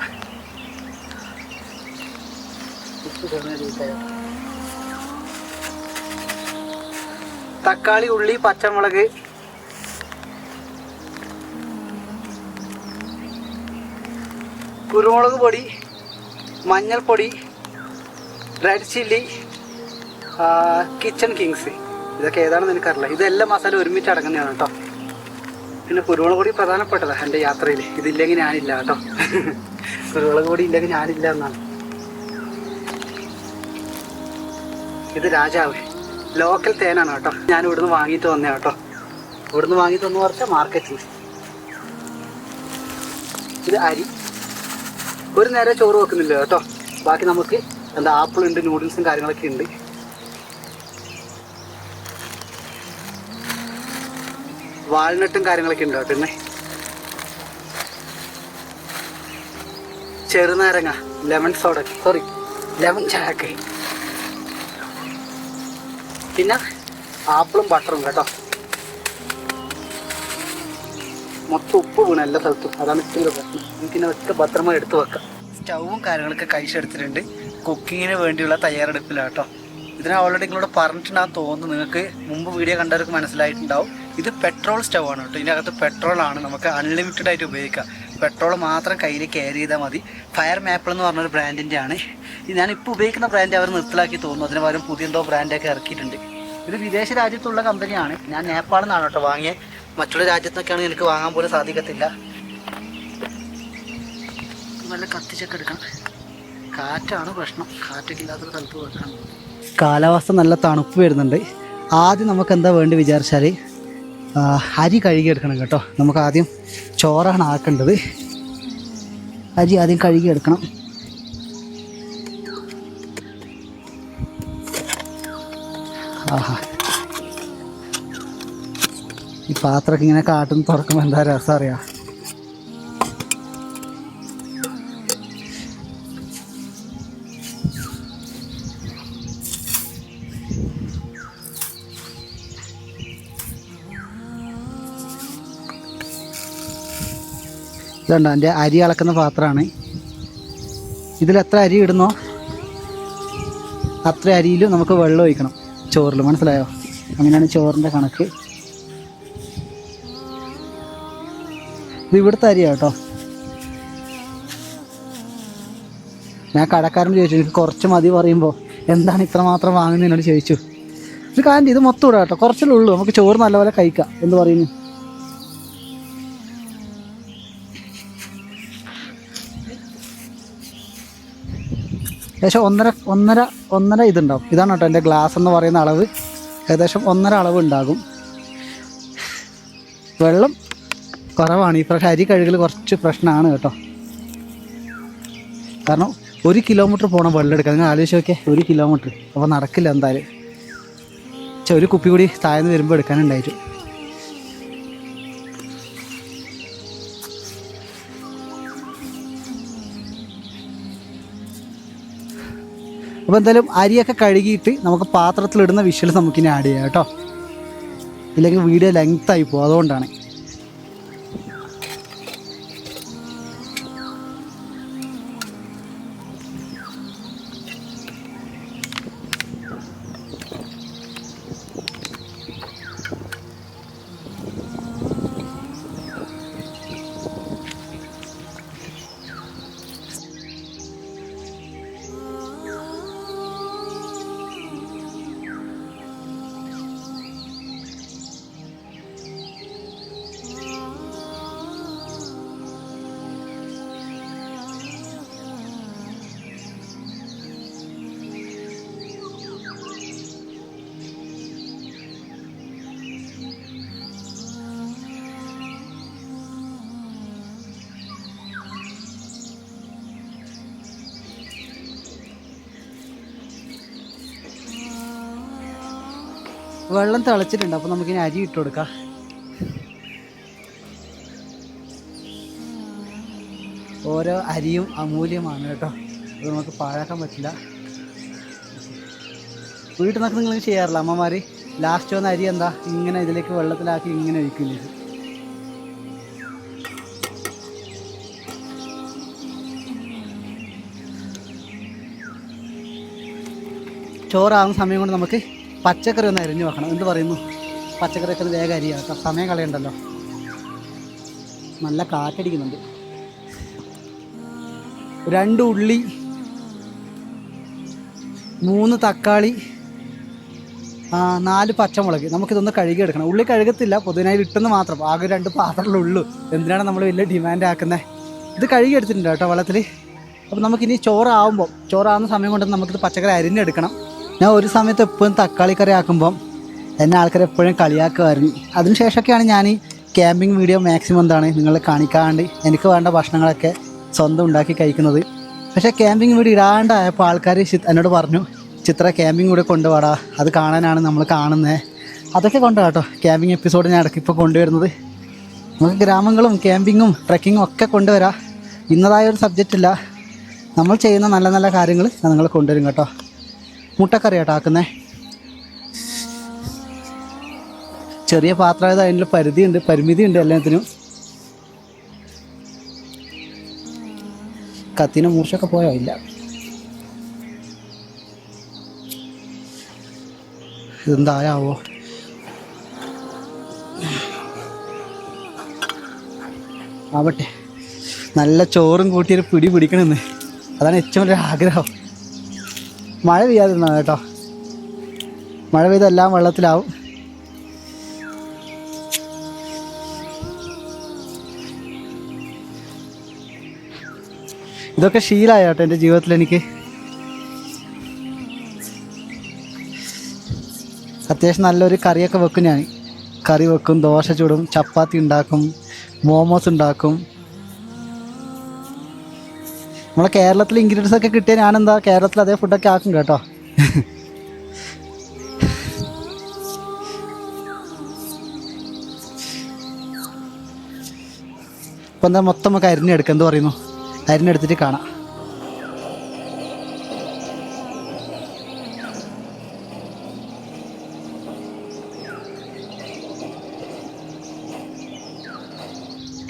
ഉപ്പ് ചെറുങ്ങനെ ലീക്കായി. തക്കാളി, ഉള്ളി, പച്ചമുളക്, കുരുമുളക് പൊടി, മഞ്ഞൾപ്പൊടി, റെഡ് ചില്ലി, കിച്ചൺ കിങ്സ്, ഇതൊക്കെ ഏതാണെന്ന് എനിക്കറിയില്ല. ഇതെല്ലാം മസാല ഒരുമിച്ച് അടങ്ങുന്നതാണ് കേട്ടോ. പിന്നെ കുരുമുളക് പൊടി പ്രധാനപ്പെട്ടതാണ് എൻ്റെ യാത്രയിൽ. ഇതില്ലെങ്കിൽ ഞാനില്ല കേട്ടോ. കുരുമുളക് പൊടി ഇല്ലെങ്കിൽ ഞാനില്ല എന്നാണ്. ഇത് രാജാവ് ലോക്കൽ തേനാണ് കേട്ടോ. ഞാൻ ഇവിടുന്ന് വാങ്ങിയിട്ട് വന്നേ കേട്ടോ. ഇവിടുന്ന് വാങ്ങിയിട്ട് വന്നു പറഞ്ഞാൽ മാർക്കറ്റിൽ. ഇത് അരി, ഒരു നേരം ചോറ് വെക്കുന്നില്ല കേട്ടോ. ബാക്കി നമുക്ക് എന്താ ആപ്പിൾ ഉണ്ട്, നൂഡിൽസും കാര്യങ്ങളൊക്കെ ഉണ്ട്. വാൾനട്ടും കാര്യങ്ങളൊക്കെ ഉണ്ട്. പിന്നെ ചെറുനാരങ്ങ, ലെമൺ സോഡ, ലെമൺ ചായക്ക്, പിന്നെ ആപ്പിളും ബട്ടറും കേട്ടോ. മൊത്തം ഉപ്പ് വീണ എല്ലാ സ്ഥലത്തും, അതാണ് ഇത്തിരി പ്രശ്നം. എനിക്കിന്നെ ഒറ്റ ഭദ്രമായി എടുത്ത് വെക്കാം. സ്റ്റൗവും കാര്യങ്ങളൊക്കെ കഴിച്ചെടുത്തിട്ടുണ്ട്. കുക്കിങ്ങിന് വേണ്ടിയുള്ള തയ്യാറെടുപ്പിലാണ് കേട്ടോ. ഇതിനെ ഓൾറെഡി നിങ്ങളോട് പറഞ്ഞിട്ടുണ്ടാകും തോന്നുന്നു. നിങ്ങൾക്ക് മുമ്പ് വീഡിയോ കണ്ടവർക്ക് മനസ്സിലായിട്ടുണ്ടാവും. ഇത് പെട്രോൾ സ്റ്റൗ ആണ് കേട്ടോ. ഇതിനകത്ത് പെട്രോളാണ്, നമുക്ക് അൺലിമിറ്റഡ് ആയിട്ട് ഉപയോഗിക്കാം. പെട്രോൾ മാത്രം കയ്യിൽ ക്യാരി ചെയ്താൽ മതി. ഫയർ മാപ്പിൾ എന്ന് പറഞ്ഞൊരു ബ്രാൻഡിൻ്റെ ആണ്. ഇത് ഞാനിപ്പോൾ ഉപയോഗിക്കുന്ന ബ്രാൻഡ് അവർ നിർത്തലാക്കി തോന്നുന്നു. അതിന് പകരം പുതിയ എന്തോ ബ്രാൻഡൊക്കെ ഇറക്കിയിട്ടുണ്ട്. ഇത് വിദേശ രാജ്യത്തുള്ള കമ്പനിയാണ്. ഞാൻ നേപ്പാളിൽ നിന്നാണ് കേട്ടോ വാങ്ങിയത്. മറ്റുള്ള രാജ്യത്തൊക്കെയാണെങ്കിൽ എനിക്ക് വാങ്ങാൻ പോലും സാധിക്കത്തില്ല. നല്ല കത്തിച്ചൊക്കെ എടുക്കണം. കാറ്റാണ് പ്രശ്നം, കാറ്റൊക്കെ ഇല്ലാത്തൊരു സ്ഥലത്ത് വെക്കണം. കാലാവസ്ഥ നല്ല തണുപ്പ് വരുന്നുണ്ട്. ആദ്യം നമുക്ക് എന്താ വേണ്ടി വിചാരിച്ചാൽ അരി കഴുകിയെടുക്കണം കേട്ടോ. നമുക്ക് ആദ്യം ചോറാണ് ആക്കേണ്ടത്. അരി ആദ്യം കഴുകിയെടുക്കണം. ആഹാ, ഈ പാത്രമൊക്കെ ഇങ്ങനെ കാട്ടുന്ന തുറക്കുമ്പോൾ എന്താ രസം അറിയാം. ഇതുണ്ടോ എൻ്റെ അരി അളക്കുന്ന പാത്രമാണ്. ഇതിലെത്ര അരി ഇടുന്നോ അത്ര അരിയിലും നമുക്ക് വെള്ളം ഒഴിക്കണം ചോറിൽ, മനസ്സിലായോ? അങ്ങനെയാണ് ചോറിൻ്റെ കണക്ക്. ഇത് ഇവിടുത്തെ അരിയാണ് കേട്ടോ. ഞാൻ കടക്കാരനോട് ചോദിച്ചു, എനിക്ക് കുറച്ച് മതി പറയുമ്പോൾ എന്താണ് ഇത്ര മാത്രം വാങ്ങുന്നതിനോട് ചോദിച്ചു. ഇത് കാര്യം ഇത് മൊത്തം ഇടാം കേട്ടോ, കുറച്ചല്ലേ ഉള്ളൂ, നമുക്ക് ചോറ് നല്ലപോലെ കഴിക്കാം. എന്ത് പറയുന്നു? ഏകദേശം ഒന്നര ഇതുണ്ടാവും. ഇതാണ് കേട്ടോ എൻ്റെ ഗ്ലാസ് എന്ന് പറയുന്ന അളവ്. ഏകദേശം 1.5 അളവ് ഉണ്ടാകും. വെള്ളം കുറവാണ് ഈ പ്രാവശ്യം. അരി കഴുകൽ കുറച്ച് പ്രശ്നമാണ് കേട്ടോ. കാരണം 1 കിലോമീറ്റർ പോകണം വെള്ളം എടുക്കാൻ. നിങ്ങൾ ആലോചിച്ച് നോക്കിയേ, 1 കിലോമീറ്റർ. അപ്പോൾ നടക്കില്ല എന്തായാലും. ഒരു കുപ്പി കൂടി താഴ്ന്ന് വരുമ്പോൾ എടുക്കാനുണ്ടായിട്ട്. അപ്പോൾ എന്തായാലും അരിയൊക്കെ കഴുകിയിട്ട് നമുക്ക് പാത്രത്തിലിടുന്ന വിഷ്വൽസ് നമുക്കിനി ആഡ് ചെയ്യാം കേട്ടോ. ഇല്ലെങ്കിൽ വീഡിയോ ലെങ്ത്തായി പോകും, അതുകൊണ്ടാണ്. വെള്ളം തിളച്ചിട്ടുണ്ട്. അപ്പോൾ നമുക്കിനി അരി ഇട്ട് കൊടുക്കാം. ഓരോ അരിയും അമൂല്യമാണ് കേട്ടോ, അത് നമുക്ക് പാഴാക്കാൻ പറ്റില്ല. വീട്ടിൽ നിന്നൊക്കെ നിങ്ങൾ ചെയ്യാറില്ല അമ്മമാർ? ലാസ്റ്റ് വന്ന അരി എന്താ ഇങ്ങനെ ഇതിലേക്ക് വെള്ളത്തിലാക്കി ഇങ്ങനെ ഒഴിക്കില്ല. ചോറാകുന്ന സമയം കൊണ്ട് നമുക്ക് പച്ചക്കറി ഒന്ന് അരിഞ്ഞു വെക്കണം. എന്ത് പറയുന്നു? പച്ചക്കറിയൊക്കെ ഒന്ന് വേഗം അരിയാം കേട്ടോ, സമയം കളയണ്ടല്ലോ. നല്ല കാറ്റടിക്കുന്നുണ്ട്. 2 ഉള്ളി, 3 തക്കാളി, 4 പച്ചമുളക്. നമുക്കിതൊന്ന് കഴുകിയെടുക്കണം. ഉള്ളി കഴുകത്തില്ല, പൊതുവിനായി ഇട്ടെന്ന് മാത്രം. ആകെ 2 പാത്രമേ ഉള്ളൂ. എന്തിനാണ് നമ്മൾ വലിയ ഡിമാൻഡ് ആക്കുന്നത്? ഇത് കഴുകിയെടുത്തിട്ടുണ്ട് കേട്ടോ വെള്ളത്തിൽ. അപ്പോൾ നമുക്കിനി ചോറാവുന്ന സമയം കൊണ്ട് നമുക്കിത് പച്ചക്കറി അരിഞ്ഞെടുക്കണം. ഞാൻ ഒരു സമയത്ത് എപ്പോഴും തക്കാളി കറി ആക്കുമ്പം എന്നെ ആൾക്കാർ എപ്പോഴും കളിയാക്കുമായിരുന്നു. അതിനുശേഷമൊക്കെയാണ് ഞാൻ ഈ ക്യാമ്പിങ് വീഡിയോ മാക്സിമം എന്താണ് നിങ്ങളെ കാണിക്കാണ്ട് എനിക്ക് വേണ്ട ഭക്ഷണങ്ങളൊക്കെ സ്വന്തം ഉണ്ടാക്കി കഴിക്കുന്നത്. പക്ഷേ ക്യാമ്പിങ് വീഡിയോ ഇടാണ്ടായപ്പോൾ ആൾക്കാർ എന്നോട് പറഞ്ഞു, ചിത്ര ക്യാമ്പിങ് കൂടെ കൊണ്ടുപോടാ, അത് കാണാനാണ് നമ്മൾ കാണുന്നത്. അതൊക്കെ കൊണ്ടുപോകാം കേട്ടോ ക്യാമ്പിങ് എപ്പിസോഡ് ഞാൻ ഇടയ്ക്ക് ഇപ്പോൾ കൊണ്ടുവരുന്നത്. നമുക്ക് ഗ്രാമങ്ങളും ക്യാമ്പിങ്ങും ട്രക്കിങ്ങും ഒക്കെ കൊണ്ടുവരാം. ഇന്നതായൊരു സബ്ജക്റ്റ് ഇല്ല, നമ്മൾ ചെയ്യുന്ന നല്ല നല്ല കാര്യങ്ങൾ ഞാൻ നിങ്ങൾ കൊണ്ടുവരും കേട്ടോ. മുട്ടക്കറി കേട്ടോ ആക്കുന്നത്. ചെറിയ പാത്രമായത് അതിനുള്ള പരിമിതിയുണ്ട് എല്ലാത്തിനും. കത്തിന് മൂർച്ചയൊക്കെ പോയോ? ഇല്ല. ഇതെന്തായാവോ? ആവട്ടെ, നല്ല ചോറും കൂട്ടിയൊരു പിടി പിടിക്കണമെന്ന്, അതാണ് ഏറ്റവും വലിയ ആഗ്രഹം. മഴ പെയ്യാതിരുന്ന കേട്ടോ, മഴ പെയ്ത എല്ലാം വെള്ളത്തിലാവും. ഇതൊക്കെ ശീലമായ കേട്ടോ എൻ്റെ ജീവിതത്തിൽ. എനിക്ക് അത്യാവശ്യം നല്ലൊരു കറിയൊക്കെ വെക്കും. ഞാൻ കറി വെക്കും, ദോശ ചൂടും, ചപ്പാത്തി ഉണ്ടാക്കും, മോമോസ് ഉണ്ടാക്കും. നമ്മളെ കേരളത്തിൽ ഇൻഗ്രീഡിയൻസ് ഒക്കെ കിട്ടിയാൽ ഞാനെന്താ കേരളത്തിൽ അതേ ഫുഡൊക്കെ ആക്കും കേട്ടോ. ഇപ്പം എന്താ മൊത്തം നമുക്ക് അരിഞ്ഞെടുക്കാം. എന്ത് പറയുന്നു? അരിഞ്ഞെടുത്തിട്ട് കാണാം.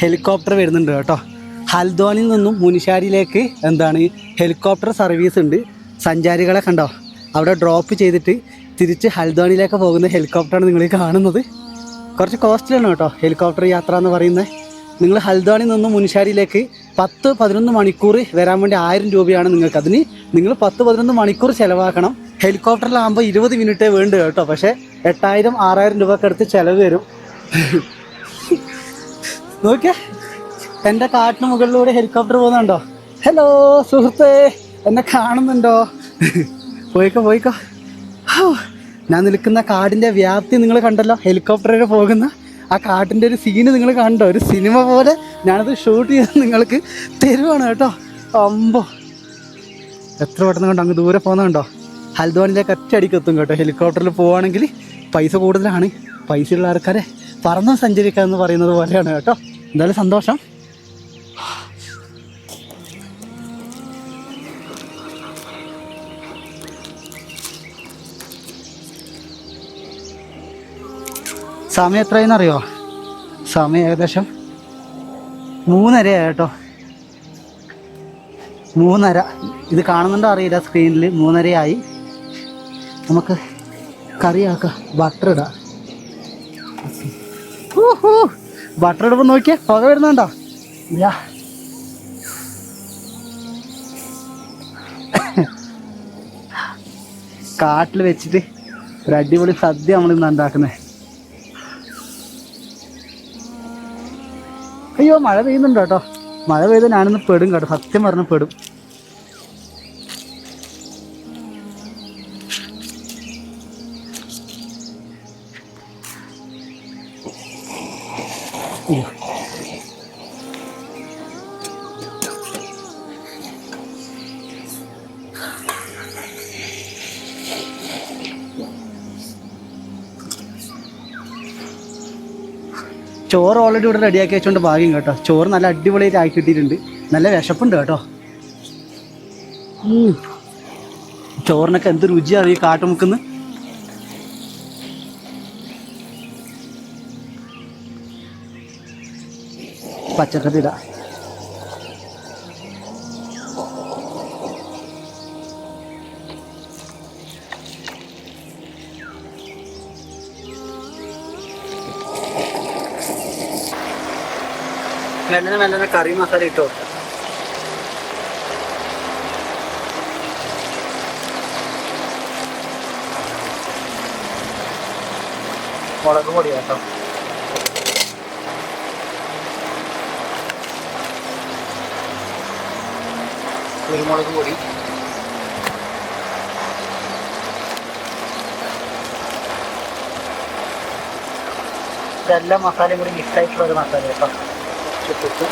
ഹെലികോപ്റ്റർ വരുന്നുണ്ട് കേട്ടോ. ഹൽദ്വാനിൽ നിന്നും മുനിഷാരിയിലേക്ക് ഹെലികോപ്റ്റർ സർവീസ് ഉണ്ട്. സഞ്ചാരികളെ കണ്ടോ അവിടെ ഡ്രോപ്പ് ചെയ്തിട്ട് തിരിച്ച് ഹൽദ്വാനിയിലേക്ക് പോകുന്ന ഹെലികോപ്റ്ററാണ് നിങ്ങൾ കാണുന്നത്. കുറച്ച് കോസ്റ്റ്ലിയാണ് കേട്ടോ ഹെലികോപ്റ്റർ യാത്ര എന്ന് പറയുന്നത്. നിങ്ങൾ ഹൽദ്വാനിൽ നിന്നും മുനിഷാരിയിലേക്ക് 10-11 മണിക്കൂർ വരാൻ വേണ്ടി 1000 രൂപയാണ് നിങ്ങൾക്ക്. അതിന് നിങ്ങൾ 10-11 മണിക്കൂർ ചിലവാക്കണം. ഹെലികോപ്റ്ററിലാകുമ്പോൾ 20 മിനിറ്റേ വേണ്ടു കേട്ടോ. പക്ഷേ 8000-6000 രൂപയ്ക്ക് അടുത്ത് ചിലവ് വരും. നോക്കിയേ, എൻ്റെ കാട്ടിന് മുകളിലൂടെ ഹെലികോപ്റ്റർ പോകുന്നുണ്ടോ? ഹലോ സുഹൃത്തേ, എന്നെ കാണുന്നുണ്ടോ? പോയിക്കോ. ഞാൻ നിൽക്കുന്ന കാടിൻ്റെ വ്യാപ്തി നിങ്ങൾ കണ്ടല്ലോ. ഹെലികോപ്റ്ററിൽ പോകുന്ന ആ കാട്ടിൻ്റെ ഒരു സീന് നിങ്ങൾ കണ്ടോ? ഒരു സിനിമ പോലെ ഞാനത് ഷൂട്ട് ചെയ്ത് നിങ്ങൾക്ക് തരുവാണ് കേട്ടോ. അമ്പോ, എത്ര പെട്ടെന്ന് കണ്ടോ അങ്ങ് ദൂരെ പോകുന്നുണ്ടോ? ഹൽദ്വാനിലേക്ക് ഒറ്റയടിക്ക് എത്തും കേട്ടോ. ഹെലികോപ്റ്ററിൽ പോവുകയാണെങ്കിൽ പൈസ കൂടുതലാണ്. പൈസയുള്ള ആൾക്കാരെ പറന്ന് സഞ്ചരിക്കുക എന്ന് പറയുന്നത് പോലെയാണ് കേട്ടോ. എന്തായാലും സന്തോഷം. സമയം എത്രയെന്നറിയോ? സമയം ഏകദേശം 3:30 കേട്ടോ. 3:30. ഇത് കാണുന്നുണ്ടോ അറിയില്ല സ്ക്രീനിൽ. 3:30 ആയി. നമുക്ക് കറിയാക്കാം. ബട്ടർ ഇടാം. ബട്ടർ ഇടുമ്പോൾ നോക്കിയേ, പുക വരുന്നുണ്ടോ? ഇല്ല. കാട്ടിൽ വെച്ചിട്ട് ഒരു അടിപൊളി സദ്യ നമ്മളിന്ന് ഉണ്ടാക്കുന്നത്. അയ്യോ, മഴ പെയ്യുന്നുണ്ട് കേട്ടോ. മഴ പെയ്ത് ഞാനൊന്ന് പെടും കേട്ടോ, സത്യം പറഞ്ഞ് പെടും. ചോറ് ഓൾറെഡി ഇവിടെ റെഡിയാക്കി വെച്ചോണ്ട് ഭാഗ്യം കേട്ടോ. ചോറ് നല്ല അടിപൊളിയായിട്ട് ആക്കി കിട്ടിയിട്ടുണ്ട്. നല്ല വിശപ്പുണ്ട് കേട്ടോ. ചോറിനൊക്കെ എന്ത് രുചിയാണ് ഈ കാട്ടുമുക്കുന്ന്. പച്ചക്കറി ഇടാം. മെല്ലനെ കറി മസാല ഇട്ടോ. മുളക് പൊടി കേട്ടോ. കുരുമുളക് പൊടി, ഇതെല്ലാം മസാലയും കൂടി മിക്സ് ആയിട്ടുള്ള ഒരു മസാല കേട്ടോ. ചുട്ടിട്ട്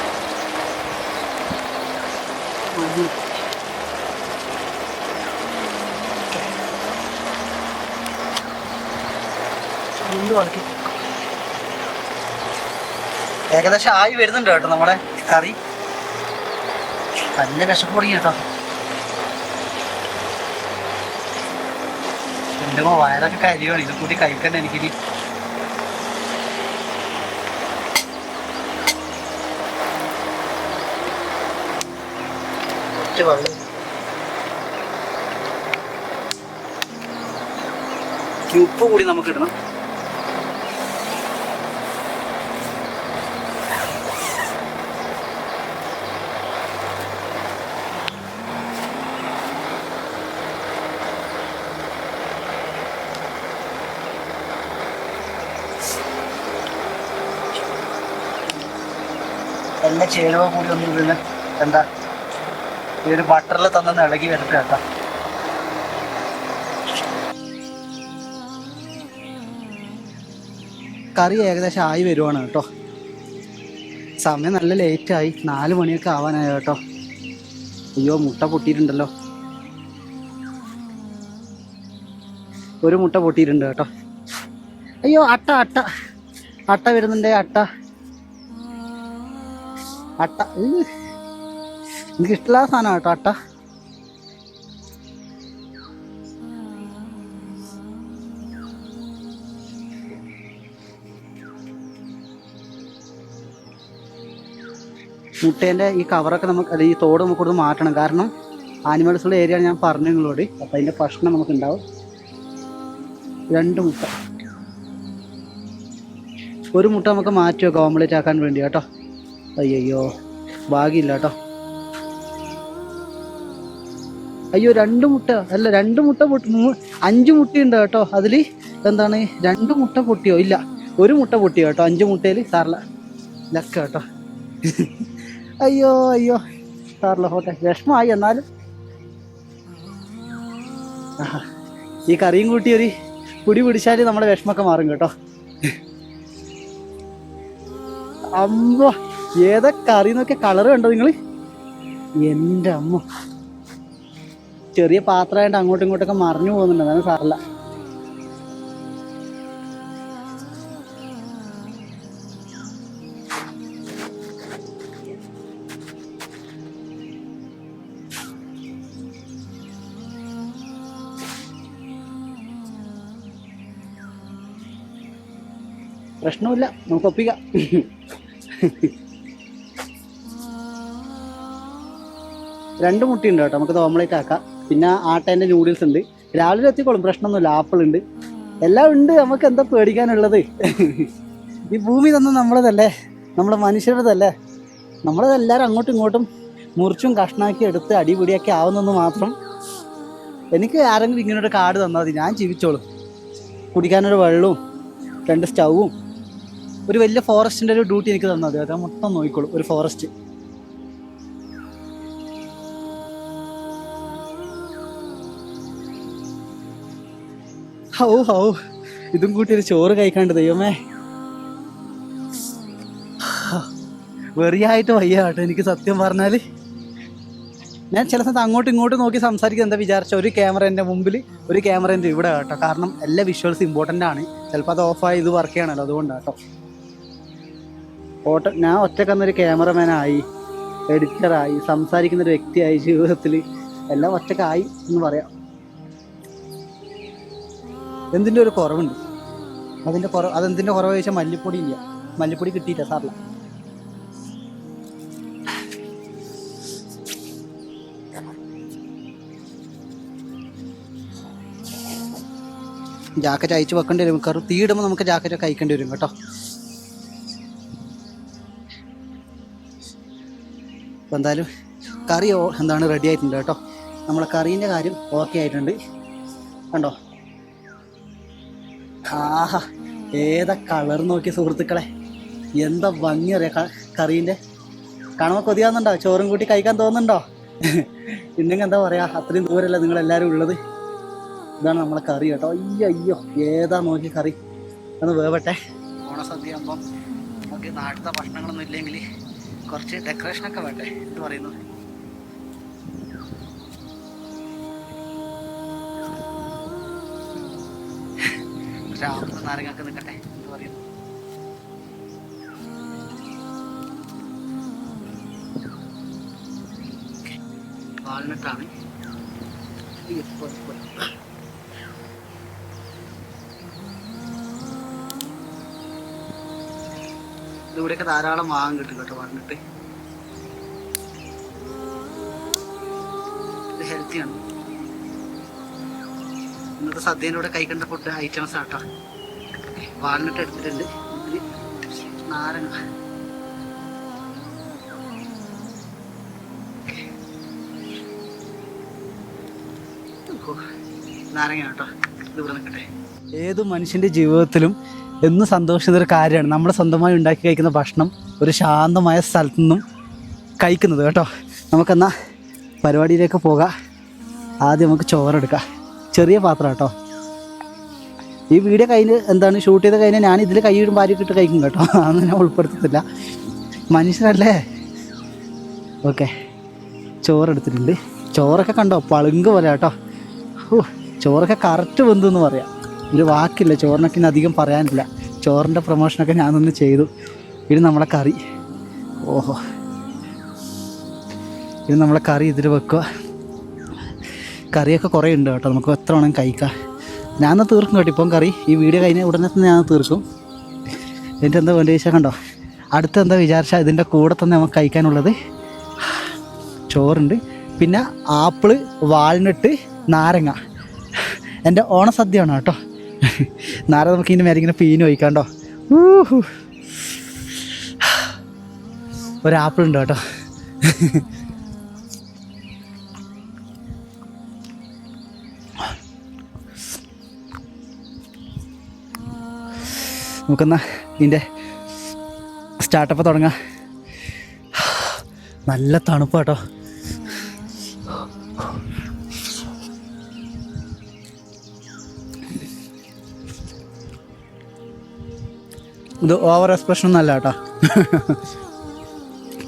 ഏകദേശം ആയി വരുന്നുണ്ട് കേട്ടോ നമ്മുടെ കറി. നല്ല വിശപ്പ് തുടങ്ങി കേട്ടോ. എൻ്റെ വയറൊക്കെ കരിയാണ്. ഇത് കൂടി കഴിക്കണ്ട എനിക്കിനി. കുറച്ച് വെള്ളം, ഉപ്പ് കൂടി നമുക്ക് ഇടണം. എല്ലാ ചേരുവ കൂടി ഒന്ന് ഇതിന് എന്താ ഈ ഒരു ബട്ടറിൽ തന്നെ ഇളകി വരട്ടെ കേട്ടോ. കറി ഏകദേശം ആയി വരുവാണ് കേട്ടോ. സമയം നല്ല ലേറ്റായി. 4 മണിയൊക്കെ ആവാനായി കേട്ടോ. അയ്യോ, മുട്ട പൊട്ടിയിട്ടുണ്ടല്ലോ. ഒരു മുട്ട പൊട്ടിയിട്ടുണ്ട് കേട്ടോ. അയ്യോ, അട്ട വരുന്നുണ്ടേ. അട്ട എനിക്ക് ഇഷ്ടമുള്ള സാധനം കേട്ടോ അട്ട. മുട്ടേൻ്റെ ഈ കവറൊക്കെ നമുക്ക്, അല്ലെങ്കിൽ ഈ തോട് നമുക്ക് കൊടുത്ത് മാറ്റണം. കാരണം ആനിമൽസുള്ള ഏരിയ ഞാൻ പറഞ്ഞു നിങ്ങളോട്. അപ്പം അതിൻ്റെ പ്രശ്നം നമുക്കുണ്ടാവും. 2 മുട്ട, ഒരു മുട്ട നമുക്ക് മാറ്റി വെക്കാം ഓംലേറ്റ് ആക്കാൻ വേണ്ടി കേട്ടോ. അയ്യോ, ഭാഗ്യമില്ല കേട്ടോ. അയ്യോ, 2 മുട്ട അല്ല, 2 മുട്ട 5 മുട്ടയുണ്ട് കേട്ടോ. അതിൽ എന്താണ് 2 മുട്ട പൊട്ടിയോ? ഇല്ല, ഒരു മുട്ട പൊട്ടിയോ കേട്ടോ. 5 മുട്ടയിൽ സാറില്ല ലക്ക കേട്ടോ. അയ്യോ സാറില്ല ഹോട്ടെ. വിഷമമായി. എന്നാലും ഈ കറിയും കൂട്ടി ഒരു പിടി പിടിച്ചാൽ നമ്മുടെ വിഷമൊക്കെ മാറും കേട്ടോ. അമ്മ, ഏതാ കറി നോക്കിയ കളറ് കണ്ടോ നിങ്ങൾ? എൻ്റെ അമ്മ, ചെറിയ പാത്രമായിട്ട് അങ്ങോട്ടും ഇങ്ങോട്ടൊക്കെ മറിഞ്ഞു പോകുന്നുണ്ട്. അതാണ് സാറില്ല. പ്രശ്നമില്ല, നമുക്ക് ഒപ്പിക്കാം. രണ്ട് മുട്ടയുണ്ട് കേട്ടോ, നമുക്കത് ഓംലേറ്റ് ആക്കാം. പിന്നെ ആട്ടേൻ്റെ നൂഡിൽസ് ഉണ്ട്, രാവിലെ എത്തിക്കോളും, പ്രശ്നമൊന്നുമില്ല. ആപ്പിൾ ഉണ്ട്, എല്ലാം ഉണ്ട്. നമുക്ക് എന്താ പേടിക്കാനുള്ളത്? ഈ ഭൂമി തന്നെ നമ്മളതല്ലേ, നമ്മുടെ മനുഷ്യരുടേതല്ലേ. നമ്മളതെല്ലാവരും അങ്ങോട്ടും ഇങ്ങോട്ടും മുറിച്ചും കഷ്ണാക്കി എടുത്ത് അടിപിടിയാക്കി ആവുന്നെന്ന് മാത്രം. എനിക്ക് ആരെങ്കിലും ഇങ്ങനൊരു കാർഡ് തന്നാൽ മതി, ഞാൻ ജീവിച്ചോളും. കുടിക്കാനൊരു വെള്ളവും 2 സ്റ്റൗവും ഒരു വലിയ ഫോറസ്റ്റിൻ്റെ ഒരു ഡ്യൂട്ടി എനിക്ക് തന്നാൽ മതി. അതാ മൊത്തം നോക്കിക്കോളും ഒരു ഫോറസ്റ്റ്. ഹൗ ഇതും കൂട്ടി ഒരു ചോറ് കഴിക്കാണ്ട് ദൈവമേ, വെറിയായിട്ട് വയ്യ കേട്ടോ എനിക്ക്. സത്യം പറഞ്ഞാൽ ഞാൻ ചില സമയത്ത് അങ്ങോട്ടും ഇങ്ങോട്ടും നോക്കി സംസാരിക്കുക. എന്താ വിചാരിച്ച, ഒരു ക്യാമറ എൻ്റെ മുമ്പിൽ, ഒരു ക്യാമറ എൻ്റെ ഇവിടെ കേട്ടോ. കാരണം എല്ലാ വിഷ്വൽസ് ഇമ്പോർട്ടൻ്റ് ആണ്. ചിലപ്പോൾ അത് ഓഫായി ഇത് വർക്ക് ചെയ്യണമല്ലോ, അതുകൊണ്ടാണ് കേട്ടോ. ഞാൻ ഒറ്റക്കെന്നൊരു ക്യാമറമാനായി, എഡിറ്ററായി, സംസാരിക്കുന്നൊരു വ്യക്തിയായി, ജീവിതത്തിൽ എല്ലാം ഒറ്റക്കായി എന്ന് പറയാം. എന്തിൻ്റെ ഒരു കുറവുണ്ട്, അതെന്തിൻ്റെ കുറവ് ചോദിച്ചാൽ മല്ലിപ്പൊടി ഇല്ല. മല്ലിപ്പൊടി കിട്ടിയില്ല സാറില്ല. ജാക്കറ്റ് അയച്ച് വെക്കേണ്ടി വരും. തീയിടുമ്പോൾ നമുക്ക് ജാക്കറ്റൊക്കെ അയക്കേണ്ടി വരും കേട്ടോ. അപ്പോൾ എന്തായാലും കറി റെഡി ആയിട്ടുണ്ട് കേട്ടോ. നമ്മളെ കറീൻ്റെ കാര്യം ഓക്കെ ആയിട്ടുണ്ട്. കണ്ടോ, ആഹാ ഏതാ കളർ നോക്കിയ സുഹൃത്തുക്കളെ, എന്താ ഭംഗി അറിയാം കറീൻ്റെ. കാണുമ്പോൾ കൊതിയാവുന്നുണ്ടോ? ചോറും കൂട്ടി കഴിക്കാൻ തോന്നുന്നുണ്ടോ? ഇല്ലെങ്കിൽ എന്താ പറയുക, അത്രയും ദൂരമല്ല നിങ്ങളെല്ലാവരും ഉള്ളത്. ഇതാണ് നമ്മളെ കറി കേട്ടോ. അയ്യോ ഏതാ നോക്കി കറി ഒന്ന് വേവട്ടെ. ഓണസദ്യ ആകുമ്പം നമുക്ക് നാട്ടിലത്തെ ഭക്ഷണങ്ങളൊന്നും ഇല്ലെങ്കിൽ കുറച്ച് ഡെക്കറേഷനൊക്കെ വേണ്ടേ എന്ന് പറയുന്നത്. രാവിലെ നാരങ്ങൊക്കെ നിൽക്കട്ടെ എന്ന് പറയുന്നു. വാൾനട്ടാണ്. ഇവിടെയൊക്കെ ധാരാളം വാങ്ങാൻ കിട്ടും കേട്ടോ വാൾനട്ട്. ഇത് ഹെൽത്തിയാണ്. ഇന്നത്തെ സദ്യേൻ്റെ കൂടെ കഴിക്കേണ്ട ഫുഡ് ഐറ്റംസ് ആട്ടോ. വാൾനട്ട് എടുത്തിട്ടുണ്ട്. ഇതിൽ നാരങ്ങ, നാരങ്ങ കേട്ടോ. ഇതിവിടെ നിൽക്കട്ടെ. ഏത് മനുഷ്യൻ്റെ ജീവിതത്തിലും എന്നും സന്തോഷിക്കുന്ന ഒരു കാര്യമാണ് നമ്മൾ സ്വന്തമായി ഉണ്ടാക്കി കഴിക്കുന്ന ഭക്ഷണം ഒരു ശാന്തമായ സ്ഥലത്തു നിന്നും കഴിക്കുന്നത് കേട്ടോ. നമുക്കെന്നാൽ പരിപാടിയിലേക്ക് പോകാം. ആദ്യം നമുക്ക് ചോറെടുക്കാം. ചെറിയ പാത്രം കേട്ടോ. ഈ വീഡിയോ ഷൂട്ട് ചെയ്ത് കഴിഞ്ഞാൽ ഞാൻ ഇതിൽ കൈയിടും ഭാര്യയൊക്കെ ഇട്ട് കഴിക്കും കേട്ടോ. അതൊന്നും ഞാൻ ഉൾപ്പെടുത്തത്തില്ല, മനുഷ്യരല്ലേ. ഓക്കെ, ചോറെടുത്തിട്ടുണ്ട്. ചോറൊക്കെ കണ്ടോ, പളുങ്ക് പോലെ കേട്ടോ. ചോറൊക്കെ കറക്റ്റ് വെന്തെന്ന് പറയാം. ഒരു വാക്കില്ല, ചോറിനൊക്കെ ഇനി അധികം പറയാനില്ല. ചോറിൻ്റെ പ്രൊമോഷനൊക്കെ ഞാനൊന്ന് ചെയ്തു. ഇത് നമ്മളെ കറി. ഓഹോ, ഇത് നമ്മളെ കറി ഇതിൽ വെക്കുക. കറിയൊക്കെ കുറേ ഉണ്ട് കേട്ടോ, നമുക്ക് എത്ര വേണമെങ്കിൽ കഴിക്കാം. ഞാനൊന്ന് തീർക്കും കേട്ടോ. ഇപ്പം കറി ഈ വീഡിയോ കഴിഞ്ഞാൽ ഉടനെ തന്നെ ഞാൻ തീർക്കും. എന്നിട്ട് എന്താ വേണ്ടി ചോദിച്ചാൽ കണ്ടോ, അടുത്തെന്താ വിചാരിച്ചാൽ ഇതിൻ്റെ കൂടെ തന്നെ നമുക്ക് കഴിക്കാനുള്ളത് ചോറുണ്ട്, പിന്നെ ആപ്പിള്, വാൾനട്ട്, നാരങ്ങ. എൻ്റെ ഓണസദ്യയാണ് കേട്ടോ. നാരങ്ങ നമുക്ക് ഇതിൻ്റെ മേലെ ഇങ്ങനെ പീന് വയ്ക്കാണ്ടോ. ഒരാപ്പിൾ ഉണ്ട് കേട്ടോ. നമുക്കെന്നാ ഇതിൻ്റെ സ്റ്റാർട്ടപ്പ് തുടങ്ങാം. നല്ല തണുപ്പ് കേട്ടോ. ഇത് ഓവർ എക്സ്പ്രഷൻ ഒന്നും അല്ല കേട്ടോ.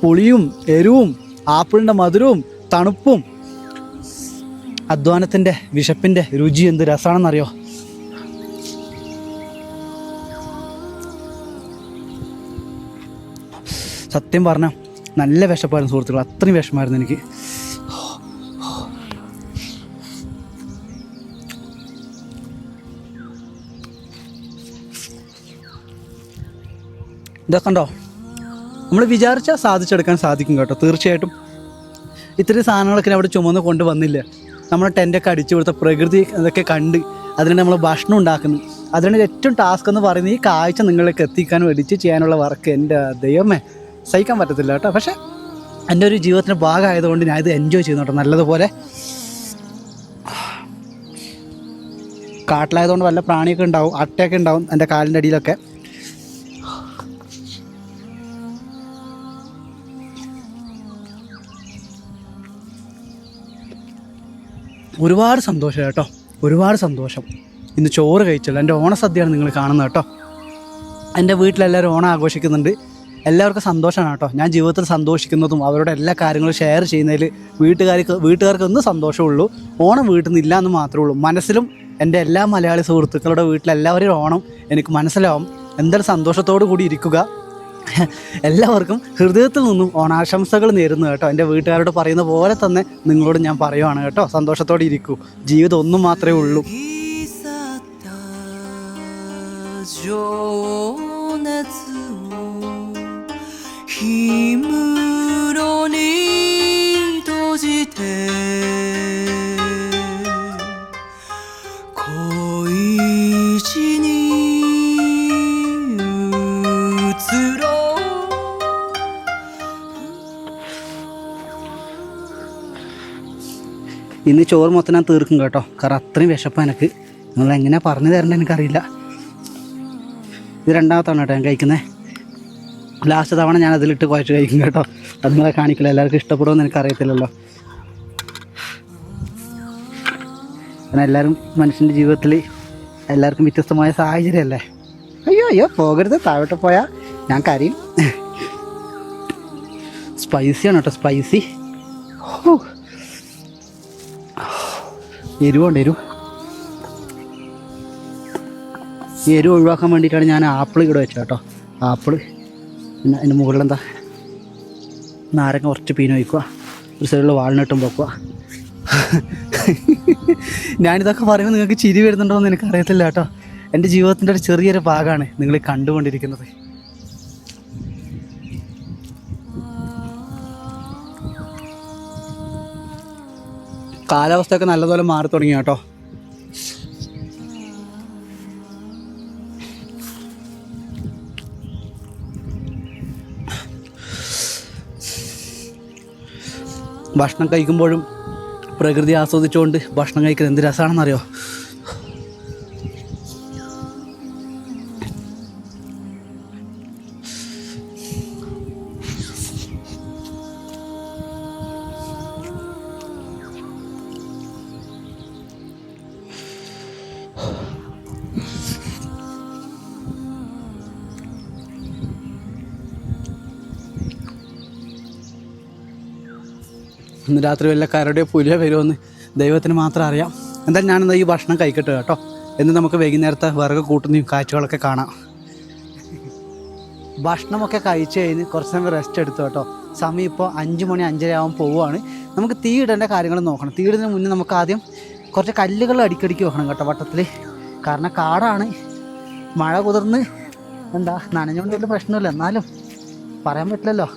പുളിയും എരിവും ആപ്പിളിൻ്റെ മധുരവും തണുപ്പും അധ്വാനത്തിൻ്റെ വിശപ്പിൻ്റെ രുചി എന്ത് രസമാണെന്നറിയോ. സത്യം പറഞ്ഞാൽ നല്ല വിശപ്പായിരുന്നു സുഹൃത്തുക്കൾ. അത്രയും വിഷമായിരുന്നു എനിക്ക്. ഇതൊക്കെ ഉണ്ടോ, നമ്മൾ വിചാരിച്ചാൽ സാധിച്ചെടുക്കാൻ സാധിക്കും കേട്ടോ. തീർച്ചയായിട്ടും ഇത്രയും സാധനങ്ങളൊക്കെ അവിടെ ചുമന്ന് കൊണ്ട് വന്നില്ല. നമ്മൾ ടെൻ്റൊക്കെ അടിച്ചു കൊടുത്ത പ്രകൃതി ഇതൊക്കെ കണ്ട് അതിന് നമ്മൾ ഭക്ഷണം ഉണ്ടാക്കുന്നു. അതിനാണ് ഏറ്റവും ടാസ്ക് എന്ന് പറയുന്നത് ഈ കാഴ്ച നിങ്ങളിലേക്ക് എത്തിക്കാൻ വേണ്ടിയിട്ട് ചെയ്യാനുള്ള വർക്ക്. എൻ്റെ ദൈവമേ, സഹിക്കാൻ പറ്റത്തില്ല കേട്ടോ. പക്ഷേ എൻ്റെ ഒരു ജീവിതത്തിൻ്റെ ഭാഗമായതുകൊണ്ട് ഞാൻ ഇത് എൻജോയ് ചെയ്യുന്നു കേട്ടോ നല്ലതുപോലെ. കാട്ടിലായതുകൊണ്ട് വല്ല പ്രാണിയൊക്കെ ഉണ്ടാവും, അട്ടയൊക്കെ ഉണ്ടാവും എൻ്റെ കാലിൻ്റെ അടിയിലൊക്കെ. ഒരുപാട് സന്തോഷം കേട്ടോ, ഒരുപാട് സന്തോഷം. ഇന്ന് ചോറ് കഴിച്ചല്ലോ. എൻ്റെ ഓണസദ്യയാണ് നിങ്ങൾ കാണുന്നത് കേട്ടോ. എൻ്റെ വീട്ടിലെല്ലാവരും ഓണം ആഘോഷിക്കുന്നുണ്ട്. എല്ലാവർക്കും സന്തോഷമാണ് കേട്ടോ. ഞാൻ ജീവിതത്തിൽ സന്തോഷിക്കുന്നതും അവരുടെ എല്ലാ കാര്യങ്ങളും ഷെയർ ചെയ്യുന്നതിൽ വീട്ടുകാർക്ക് ഒന്നും സന്തോഷമുള്ളൂ. ഓണം വീട്ടിൽ നിന്നില്ല എന്ന് മാത്രമേ ഉള്ളൂ. മനസ്സിലും എൻ്റെ എല്ലാ മലയാളി സുഹൃത്തുക്കളുടെ വീട്ടിലെല്ലാവരും ഓണം എനിക്ക് മനസ്സിലാവും. എന്തായാലും സന്തോഷത്തോടു കൂടി ഇരിക്കുക. എല്ലാവർക്കും ഹൃദയത്തിൽ നിന്നും ഓണാശംസകൾ നേരുന്നു കേട്ടോ. എൻ്റെ വീട്ടുകാരോട് പറയുന്ന പോലെ തന്നെ നിങ്ങളോട് ഞാൻ പറയുവാണ് കേട്ടോ. സന്തോഷത്തോടെ ഇരിക്കൂ. ജീവിതം ഒന്നും മാത്രമേ ഉള്ളൂ. ഇന്ന് ചോറ് മൊത്തം ഞാൻ തീർക്കും കേട്ടോ. കാരണം അത്രയും വിശപ്പം എനിക്ക്. നിങ്ങൾ എങ്ങനെ പറഞ്ഞു തരേണ്ടത് എനിക്കറിയില്ല. ഇത് രണ്ടാമത്താണ് കേട്ടോ ഞാൻ കഴിക്കുന്നത്. ലാസ്റ്റ് തവണ ഞാൻ അതിലിട്ട് കുഴച്ച് കഴിക്കും കേട്ടോ. അത് നിങ്ങളെ കാണിക്കില്ല. എല്ലാവർക്കും ഇഷ്ടപ്പെടുമെന്ന് എനിക്കറിയത്തില്ലല്ലോ. കാരണം എല്ലാവരും മനുഷ്യൻ്റെ ജീവിതത്തിൽ എല്ലാവർക്കും വ്യത്യസ്തമായ സാഹചര്യമല്ലേ. അയ്യോ പോകരുത്. താഴോട്ട് പോയാൽ ഞാൻ കരയും. സ്പൈസിയാണ് കേട്ടോ, സ്പൈസി. എരിവുണ്ട്. എരിവ് ഒഴിവാക്കാൻ വേണ്ടിയിട്ടാണ് ഞാൻ ആപ്പിൾ ഇവിടെ വെച്ചത് കേട്ടോ. ആപ്പിൾ, പിന്നെ അതിൻ്റെ മുകളിലെന്താ നാരങ്ങ കുറച്ച് പീന വയ്ക്കുക, ഒരു സൈഡിൽ വാൾനട്ടും വെക്കുക. ഞാനിതൊക്കെ പറയുമ്പോൾ നിങ്ങൾക്ക് ചിരി വരുന്നുണ്ടോ എന്ന് എനിക്കറിയത്തില്ല കേട്ടോ. എൻ്റെ ജീവിതത്തിൻ്റെ ഒരു ചെറിയൊരു ഭാഗമാണ് നിങ്ങൾ കണ്ടുകൊണ്ടിരിക്കുന്നത്. കാലാവസ്ഥയൊക്കെ നല്ലതുപോലെ മാറി തുടങ്ങി കേട്ടോ. ഭക്ഷണം കഴിക്കുമ്പോഴും പ്രകൃതി ആസ്വദിച്ചുകൊണ്ട് ഭക്ഷണം കഴിക്കുന്നത് എന്ത് രസമാണെന്നറിയോ. ഇന്ന് രാത്രി വല്ല കരടിയോ പുലിയോ വരുമെന്ന് ദൈവത്തിന് മാത്രം അറിയാം. എന്തായാലും ഞാനെന്താ ഈ ഭക്ഷണം കഴിക്കട്ടെ കേട്ടോ. എന്ന് നമുക്ക് വൈകുന്നേരത്തെ വിറക് കൂട്ടുന്നതും കാഴ്ചകളൊക്കെ കാണാം. ഭക്ഷണമൊക്കെ കഴിച്ച് കഴിഞ്ഞ് കുറച്ച് സമയം റെസ്റ്റ് എടുത്തു കേട്ടോ. സമയം ഇപ്പോൾ 5 മണി 5:30 ആകുമ്പോൾ പോവുകയാണ്. നമുക്ക് തീ ഇടേണ്ട കാര്യങ്ങൾ നോക്കണം. തീ ഇടുന്നതിന് മുന്നേ നമുക്ക് ആദ്യം കുറച്ച് കല്ലുകൾ അടിക്കടിക്ക് വെക്കണം കേട്ടോ വട്ടത്തിൽ. കാരണം കാടാണ്, മഴ കുതിർന്ന് എന്താ നനഞ്ഞുകൊണ്ട് വലിയ പ്രശ്നമില്ല. എന്നാലും പറയാൻ പറ്റില്ലല്ലോ.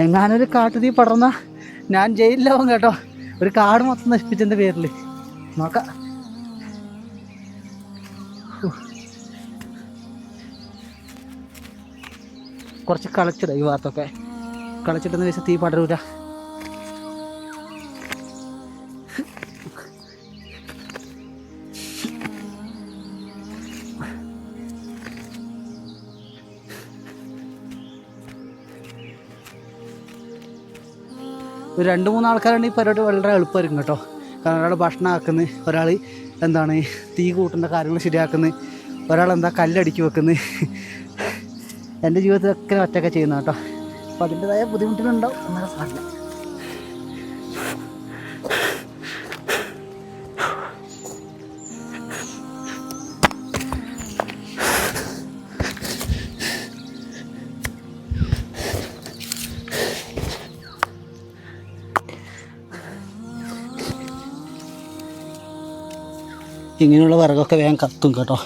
എങ്ങാനൊരു കാട്ടുതീ പടർന്ന ഞാൻ ജയിലിലാവും കേട്ടോ. ഒരു കാട് മൊത്തം നശിപ്പിച്ചതിൻ്റെ പേരിൽ. നോക്കാം. കുറച്ച് കളച്ചിട ഈ ഭാഗത്തൊക്കെ. കളച്ചിട്ടെന്ന് വെച്ചാൽ തീ പടരൂല. ഒരു 2-3 ആൾക്കാരുണ്ട് ഈ പരിപാടി വളരെ എളുപ്പമായിരിക്കും കേട്ടോ. കാരണം ഒരാൾ ഭക്ഷണം ആക്കുന്നത്, ഒരാൾ എന്താണ് തീ കൂട്ടേണ്ട കാര്യങ്ങൾ ശരിയാക്കുന്നത്, ഒരാളെന്താ കല്ലടിക്കി വെക്കുന്നത്. എൻ്റെ ജീവിതത്തിലൊക്കെ ഒറ്റയൊക്കെ ചെയ്യുന്ന കേട്ടോ. അപ്പോൾ അതിൻ്റെതായ ബുദ്ധിമുട്ടുകളുണ്ടാവും. എന്നാലും സാധില്ല. ഇങ്ങനെയുള്ള വിറകൊക്കെ വേഗം കത്തും കേട്ടോ.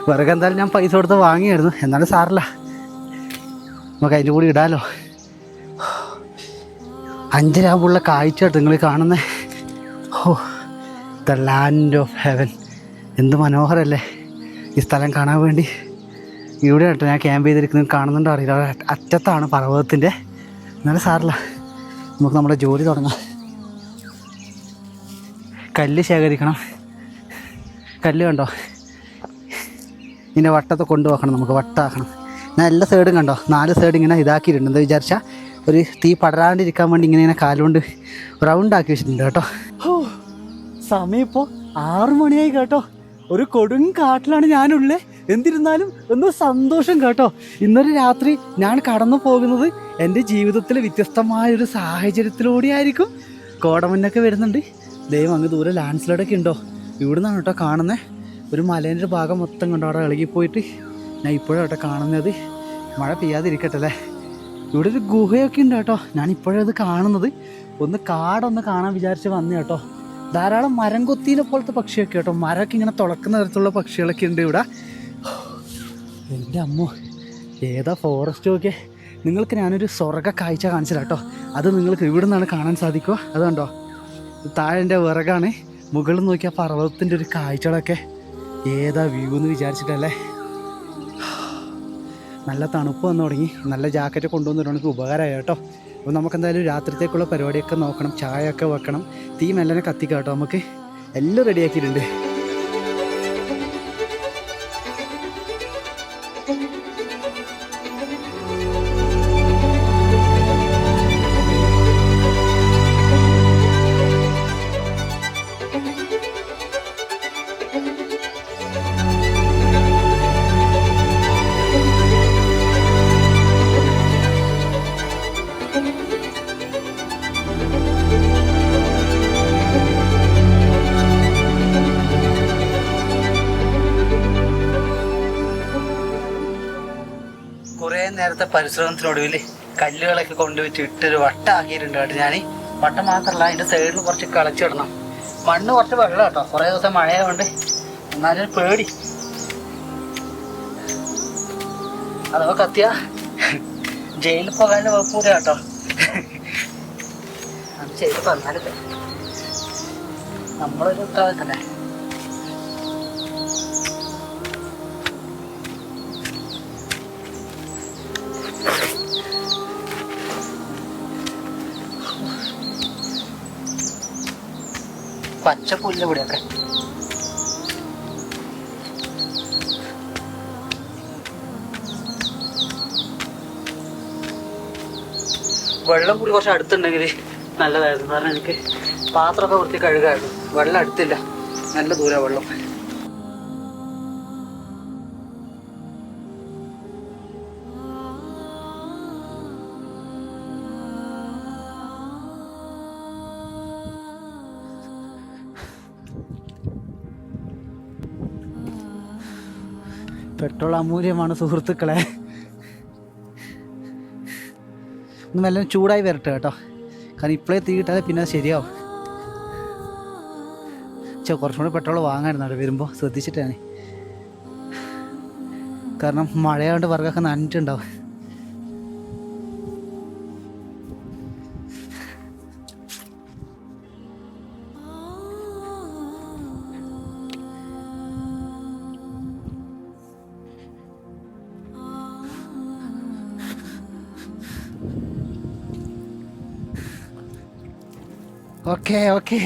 വിറക് എന്തായാലും ഞാൻ പൈസ കൊടുത്ത് വാങ്ങിയായിരുന്നു. എന്നാലും സാറില്ല, നമുക്ക് അതിൻ്റെ കൂടി ഇടാലോ. 5:30 ആകുമ്പോഴുള്ള കാഴ്ച കേട്ടോ നിങ്ങൾ കാണുന്നത്. The land of heaven. എന്ത് മനോഹരമല്ലേ ഈ സ്ഥലം കാണാൻ വേണ്ടി. ഇവിടെ കേട്ടോ ഞാൻ ക്യാമ്പ് ചെയ്തിരിക്കുന്നത്. കാണുന്നുണ്ടോ അറിയില്ല, അറ്റത്താണ് പർവ്വതത്തിൻ്റെ. എന്നാലും സാറില്ല, നമുക്ക് നമ്മുടെ ജോലി തുടങ്ങാം. കല്ല് ശേഖരിക്കണം. കല്ല് കണ്ടോ, ഇതിൻ്റെ വട്ടത്തെ കൊണ്ടുപോക്കണം. നമുക്ക് വട്ടാക്കണം. ഞാൻ എല്ലാ സൈഡും കണ്ടോ 4 സൈഡ് ഇങ്ങനെ ഇതാക്കിയിട്ടുണ്ട്. എന്താ വിചാരിച്ചാൽ ഒരു തീ പടരാണ്ടിരിക്കാൻ വേണ്ടി ഇങ്ങനെ കാലുകൊണ്ട് റൗണ്ടാക്കി വെച്ചിട്ടുണ്ട് കേട്ടോ. സമയം ഇപ്പോൾ 6 മണിയായി കേട്ടോ. ഒരു കൊടും കാട്ടിലാണ് ഞാനുള്ളത്. എന്നിരുന്നാലും എന്തോ സന്തോഷം കേട്ടോ. ഇന്നൊരു രാത്രി ഞാൻ കടന്നു പോകുന്നത് എൻ്റെ ജീവിതത്തിലെ വ്യത്യസ്തമായൊരു സാഹചര്യത്തിലൂടെ ആയിരിക്കും. കോടമഞ്ഞൊക്കെ വരുന്നുണ്ട്. ദൈവം അങ്ങ് ദൂരെ ലാൻഡ് സ്ലൈഡൊക്കെ ഉണ്ടോ. ഇവിടെ നിന്നാണ് കേട്ടോ കാണുന്നത്. ഒരു മലേൻ്റെ ഭാഗം മൊത്തം കണ്ടോ അവിടെ ഇളകിപ്പോയിട്ട് ഞാൻ ഇപ്പോഴും അവിടെ കാണുന്നത്. മഴ പെയ്യാതിരിക്കട്ടെ അല്ലേ. ഇവിടെ ഒരു ഗുഹയൊക്കെ ഉണ്ട് കേട്ടോ. ഞാൻ ഇപ്പോഴും അത് കാണുന്നത്. ഒന്ന് കാടൊന്ന് കാണാൻ വിചാരിച്ച് വന്നു കേട്ടോ. ധാരാളം മരം കൊത്തീനെ പോലത്തെ പക്ഷിയൊക്കെ കേട്ടോ. മരമൊക്കെ ഇങ്ങനെ തുളക്കുന്ന തരത്തിലുള്ള പക്ഷികളൊക്കെ ഉണ്ട് ഇവിടെ. എൻ്റെ അമ്മോ, ഏതാ ഫോറസ്റ്റ് ഒക്കെ. നിങ്ങൾക്ക് ഞാനൊരു സ്വർഗ്ഗ കാഴ്ച കാണിച്ചില്ല കേട്ടോ. അത് നിങ്ങൾക്ക് ഇവിടെ നിന്നാണ് കാണാൻ സാധിക്കുക. അത് കണ്ടോ, താഴെ എൻ്റെ വിറകാണ്. മുകളിൽ നോക്കിയാൽ പർവ്വതത്തിൻ്റെ ഒരു കാഴ്ചകളൊക്കെ. ഏതാ വ്യൂ എന്ന് വിചാരിച്ചിട്ടല്ലേ. നല്ല തണുപ്പ് വന്നു തുടങ്ങി. നല്ല ജാക്കറ്റ് കൊണ്ടുവന്നിട്ടുണ്ടെങ്കിൽ ഉപകാരമായി കേട്ടോ. അപ്പോൾ നമുക്കെന്തായാലും രാത്രിത്തേക്കുള്ള പരിപാടിയൊക്കെ നോക്കണം. ചായയൊക്കെ വെക്കണം. തീ മെല്ലനെ കത്തിക്കാം കേട്ടോ. നമുക്ക് എല്ലാം റെഡിയാക്കിയിട്ടുണ്ട്. കുറേ നേരത്തെ പരിശ്രമത്തിനൊടുവിൽ കല്ലുകളൊക്കെ കൊണ്ടുപോയിട്ട് ഇട്ടൊരു വട്ടാക്കിയിട്ടുണ്ട് കേട്ടോ. ഞാൻ വട്ടം മാത്രമല്ല, അതിൻ്റെ സൈഡിൽ കുറച്ച് കളച്ചിടണം. മണ്ണ് കുറച്ച് വെള്ളം കേട്ടോ. കുറേ ദിവസം മഴയായതുകൊണ്ട് എന്നാലും പേടി. അഥവാ കത്തിയ ജയിലിൽ പോകാനുള്ള വകുപ്പൂല കേട്ടോ. അത് ചെയ്ത് പറഞ്ഞാലേ നമ്മളൊരു ഉത്തരവാദിത്തല്ലേ. പച്ചപ്പുല്ല ഇവിടെയൊക്കെ. വെള്ളം കൂടി കുറച്ച് അടുത്തുണ്ടെങ്കിൽ നല്ലതായിരുന്നു. കാരണം എനിക്ക് പാത്രമൊക്കെ വൃത്തി കഴുകായിരുന്നു. വെള്ളം അടുത്തില്ല, നല്ല ദൂരം വെള്ളം. പെട്രോൾ അമൂല്യമാണ് സുഹൃത്തുക്കളെ. ഒന്ന് നല്ല ചൂടായി വരട്ടെ കേട്ടോ. കാരണം ഇപ്പോഴേ തീ കിട്ടാതെ പിന്നെ അത് ശരിയാവും. കുറച്ചും കൂടി പെട്രോൾ വാങ്ങായിരുന്നു അവിടെ വരുമ്പോൾ, ശ്രദ്ധിച്ചിട്ടാണ്. കാരണം മഴയായതുകൊണ്ട് വർക്കൊക്കെ നനഞ്ഞിട്ടുണ്ടാവും. ഓക്കെ ഓക്കെ,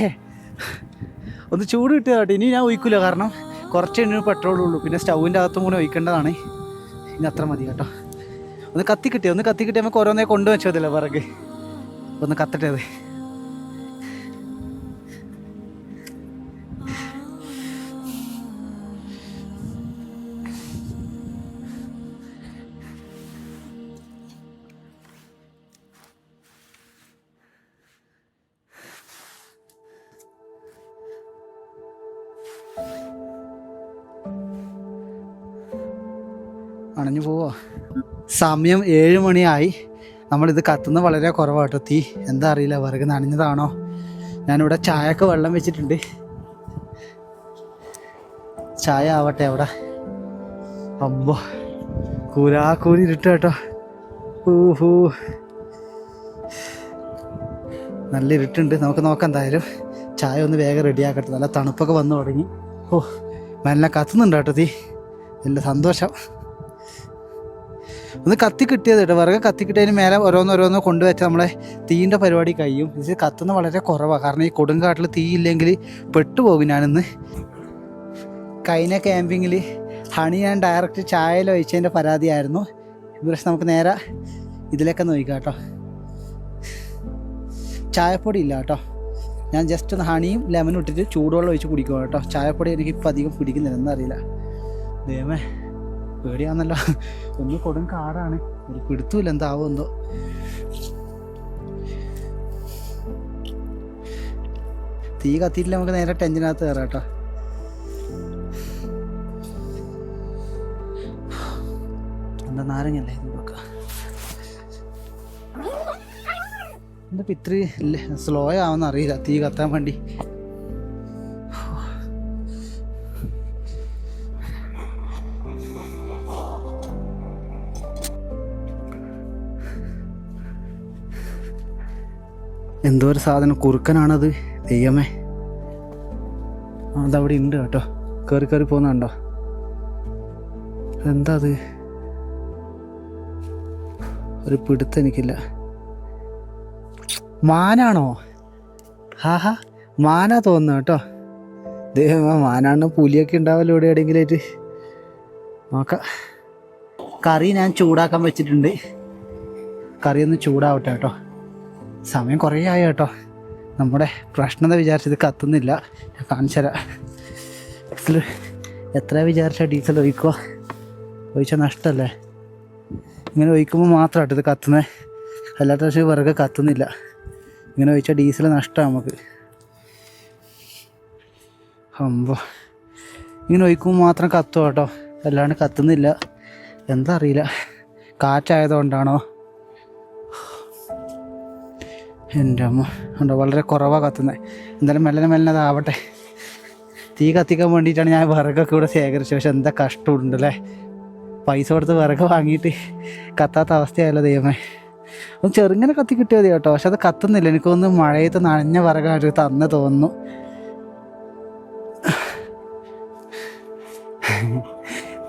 ഒന്ന് ചൂട് കിട്ടുക കേട്ടോ. ഇനി ഞാൻ ഒഴിക്കില്ല, കാരണം കുറച്ച് എണ്ണ പെട്രോളുള്ളൂ. പിന്നെ സ്റ്റൗവിൻ്റെ അകത്തും കൂടെ ഒഴിക്കേണ്ടതാണ്. ഇനി അത്ര മതി കേട്ടോ. ഒന്ന് കത്തി കിട്ടിയോ, ഒന്ന് കത്തി കിട്ടിയാൽ നമുക്ക് ഓരോന്നേ കൊണ്ടുവച്ചതല്ലേ വിറക്. ഒന്ന് കത്തട്ടെ അത്. അണഞ്ഞു പോവോ. സമയം 7 മണിയായി. നമ്മളിത് കത്തുന്നത് വളരെ കുറവാട്ടോ. തീ എന്താ അറിയില്ല, വിറക് നനഞ്ഞതാണോ. ഞാനിവിടെ ചായക്ക് വെള്ളം വെച്ചിട്ടുണ്ട്. ചായ ആവട്ടെ അവിടെ. അമ്പോ കൂരാക്കൂരി ഇരുട്ട് കേട്ടോ. ഊഹൂ, നല്ല ഇരുട്ടുണ്ട്. നമുക്ക് നോക്കാം എന്തായാലും. ചായ ഒന്ന് വേഗം റെഡിയാക്കട്ടെ. നല്ല തണുപ്പൊക്കെ വന്നു തുടങ്ങി. ഓ, നല്ല കത്തുന്നുണ്ട് കേട്ടോ തീ. നല്ല സന്തോഷം. ഒന്ന് കത്തി കിട്ടിയത് കേട്ടോ. വിറക് കത്തി കിട്ടിയതിന് മേലെ ഓരോന്നോരോന്ന് കൊണ്ടുവച്ചാൽ നമ്മളെ തീൻ്റെ പരിപാടി കഴിയും. ഇത് കത്തുന്ന വളരെ കുറവാണ്. കാരണം ഈ കൊടുങ്കാട്ടിൽ തീ ഇല്ലെങ്കിൽ പെട്ടുപോകും ഞാനിന്ന്. കഴിഞ്ഞ ക്യാമ്പിങ്ങിൽ ഹണി ഞാൻ ഡയറക്റ്റ് ചായയിൽ ഒഴിച്ചതിൻ്റെ പരാതിയായിരുന്നു. പക്ഷെ നമുക്ക് നേരെ ഇതിലേക്ക് നോക്കാം കേട്ടോ. ചായപ്പൊടി ഇല്ല കേട്ടോ. ഞാൻ ജസ്റ്റ് ഒന്ന് ഹണിയും ലെമനും ഇട്ടിട്ട് ചൂടുവെള്ളം ഒഴിച്ച് കുടിക്കുക കേട്ടോ. ചായപ്പൊടി എനിക്കിപ്പോൾ അധികം പിടിക്കുന്നില്ല, എന്നറിയില്ല. ദൈവമേ, പേടിയാന്നല്ലോ. ഒന്ന് കൊടും കാടാണ്, ഒരു പിടുത്തൂല്ല എന്താവോ എന്തോ. തീ കത്തിയിട്ടില്ല, നമുക്ക് നേരെ ടെൻഷനകത്ത് കയറാം കേട്ടോ. എന്താ നാരങ്ങല്ലേ ഇത് നോക്കാം. എന്താ ഇത്തിരി സ്ലോ ആവുമെന്ന് അറിയില്ല തീ കത്താൻ വേണ്ടി. എന്തോ ഒരു സാധനം കുറുക്കനാണത്. ദൈവമേ, അതവിടെ ഉണ്ട് കേട്ടോ. കയറി കയറി പോകുന്നുണ്ടോ? എന്താ അത്? ഒരു പിടുത്തം എനിക്കില്ല. മാനാണോ? ഹാഹാ, മാനാ തോന്നുന്നു കേട്ടോ. ദൈവമേ, മാനാണ്. പുലിയൊക്കെ ഉണ്ടാവല്ലോ ഇവിടെ എവിടെയെങ്കിലായിട്ട്. നോക്കാം. കറി ഞാൻ ചൂടാക്കാൻ വെച്ചിട്ടുണ്ട്. കറി ഒന്ന് ചൂടാവട്ടെ കേട്ടോ. സമയം കുറേ ആയി കേട്ടോ. നമ്മുടെ പ്രശ്നത വിചാരിച്ചത് കത്തുന്നില്ല. ഞാൻ കാണിച്ചു തരാം. ഡീസൽ എത്ര വിചാരിച്ചാൽ ഡീസൽ ഒഴിക്കുക? ഒഴിച്ചാൽ നഷ്ടമല്ലേ? ഇങ്ങനെ ഒഴിക്കുമ്പോൾ മാത്രമായിട്ട് ഇത് കത്തുന്നത്. അല്ലാത്ത പക്ഷേ വിറക് കത്തുന്നില്ല. ഇങ്ങനെ ഒഴിച്ചാൽ ഡീസൽ നഷ്ടമാണ് നമുക്ക്. അമ്പോ, ഇങ്ങനെ ഒഴിക്കുമ്പോൾ മാത്രം കത്തുക കേട്ടോ, അല്ലാണ്ട് കത്തുന്നില്ല. എന്താ അറിയില്ല, കാറ്റായതുകൊണ്ടാണോ? എൻ്റെ അമ്മ ഉണ്ടോ, വളരെ കുറവാണ് കത്തുന്നത്. എന്തായാലും മെല്ലനെ അതാവട്ടെ. തീ കത്തിക്കാൻ വേണ്ടിയിട്ടാണ് ഞാൻ വിറകൊക്കെ ഇവിടെ ശേഖരിച്ചത്. പക്ഷെ എന്താ കഷ്ടമുണ്ടല്ലേ, പൈസ കൊടുത്ത് വിറക് വാങ്ങിയിട്ട് കത്താത്ത അവസ്ഥയായല്ലോ ദൈവമേ. ഒന്ന് ചെറുങ്ങനെ കത്തി കിട്ടിയത് കേട്ടോ, പക്ഷെ അത് കത്തുന്നില്ല. എനിക്കൊന്ന് മഴയത്ത് നനഞ്ഞ വിറകായിട്ട് തന്നെ തോന്നുന്നു.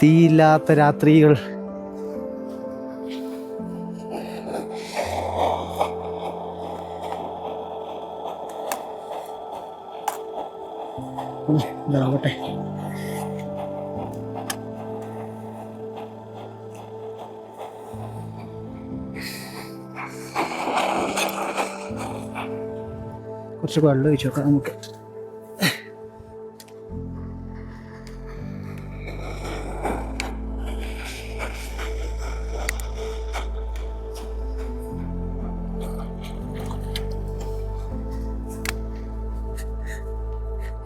തീയില്ലാത്ത രാത്രികൾ. ഇതാവട്ടെ. കുറച്ച് വെള്ളം ഒഴിച്ച് നോക്കാം നമുക്ക്.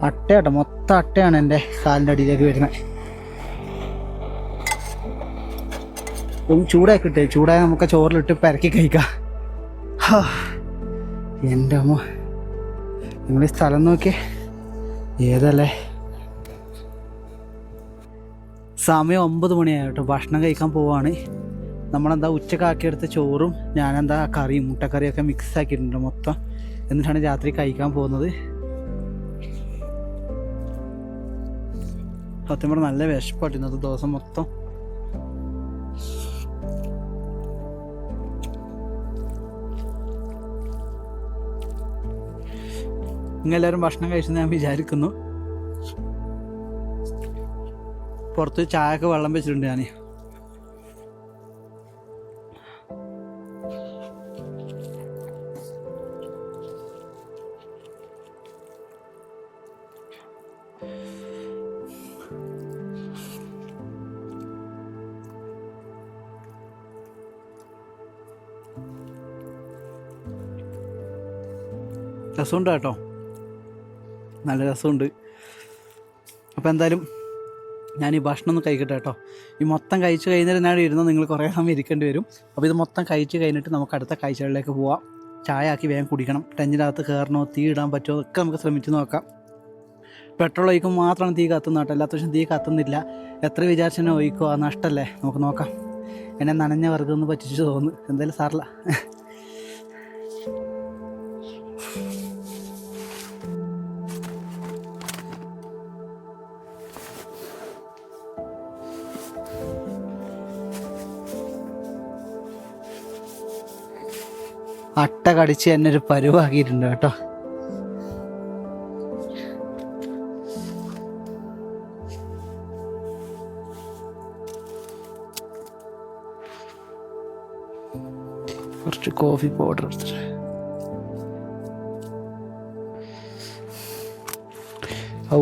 അട്ടയാട്ടോ, മൊത്തം അട്ടയാണ് എൻ്റെ കാലിൻ്റെ അടിയിലേക്ക് വരുന്നത്. ഒന്ന് ചൂടാക്കിട്ടെ, ചൂടായി നമുക്ക് ചോറിലിട്ട് പരക്കി കഴിക്കാം. എൻ്റെ അമ്മ, നിങ്ങൾ ഈ സ്ഥലം നോക്കിയേ, ഏതല്ലേ. സമയം 9 മണിയായി കേട്ടോ. ഭക്ഷണം കഴിക്കാൻ പോവാണ്. നമ്മളെന്താ ഉച്ചക്കാക്കിയെടുത്ത ചോറും ഞാനെന്താ കറിയും മുട്ടക്കറിയൊക്കെ മിക്സ് ആക്കിയിട്ടുണ്ട് മൊത്തം. എന്നിട്ടാണ് രാത്രി കഴിക്കാൻ പോകുന്നത്. സത്യം പറഞ്ഞാൽ നല്ല വിശപ്പാട്ട് ഇന്നത്തെ ദിവസം മൊത്തം. നിങ്ങളെല്ലാവരും ഭക്ഷണം കഴിച്ചെന്ന് ഞാൻ വിചാരിക്കുന്നു. പുറത്ത് ചായക്ക് വെള്ളം വെച്ചിട്ടുണ്ട് ഞാൻ. രസമുണ്ട് കേട്ടോ, നല്ല രസമുണ്ട്. അപ്പോൾ എന്തായാലും ഞാൻ ഈ ഭക്ഷണം ഒന്ന് കഴിക്കട്ടെ കേട്ടോ. ഈ മൊത്തം കഴിച്ച് കഴിഞ്ഞാൽ ഞാൻ ഇരുന്നാൽ നിങ്ങൾ കുറേ സമയം ഇരിക്കേണ്ടി വരും. അപ്പോൾ ഇത് മൊത്തം കഴിച്ച് കഴിഞ്ഞിട്ട് നമുക്ക് അടുത്ത കാഴ്ചകളിലേക്ക് പോവാം. ചായ ആക്കി വേഗം കുടിക്കണം. ടെഞ്ചിനകത്ത് കയറണോ, തീ ഇടാൻ പറ്റുമോ ഒക്കെ നമുക്ക് ശ്രമിച്ച് നോക്കാം. പെട്രോൾ ഒഴിക്കുമ്പോൾ മാത്രമാണ് തീ കത്തുന്നത് കേട്ടോ, അല്ലാത്ത പക്ഷം തീ കത്തുന്നില്ല. എത്ര വിചാരിച്ചാൽ ഒഴിക്കുക, നഷ്ടമല്ലേ. നമുക്ക് നോക്കാം. എന്നെ നനഞ്ഞ വർഗ്ഗമൊന്ന് പറ്റിച്ച് തോന്നുന്നു. എന്തായാലും സാറില്ല. അട്ട കടിച്ച് എന്നെ ഒരു പരുവാക്കിയിട്ടുണ്ട് കേട്ടോ. കുറച്ച് കോഫി പൗഡർ എടുത്തിട്ട്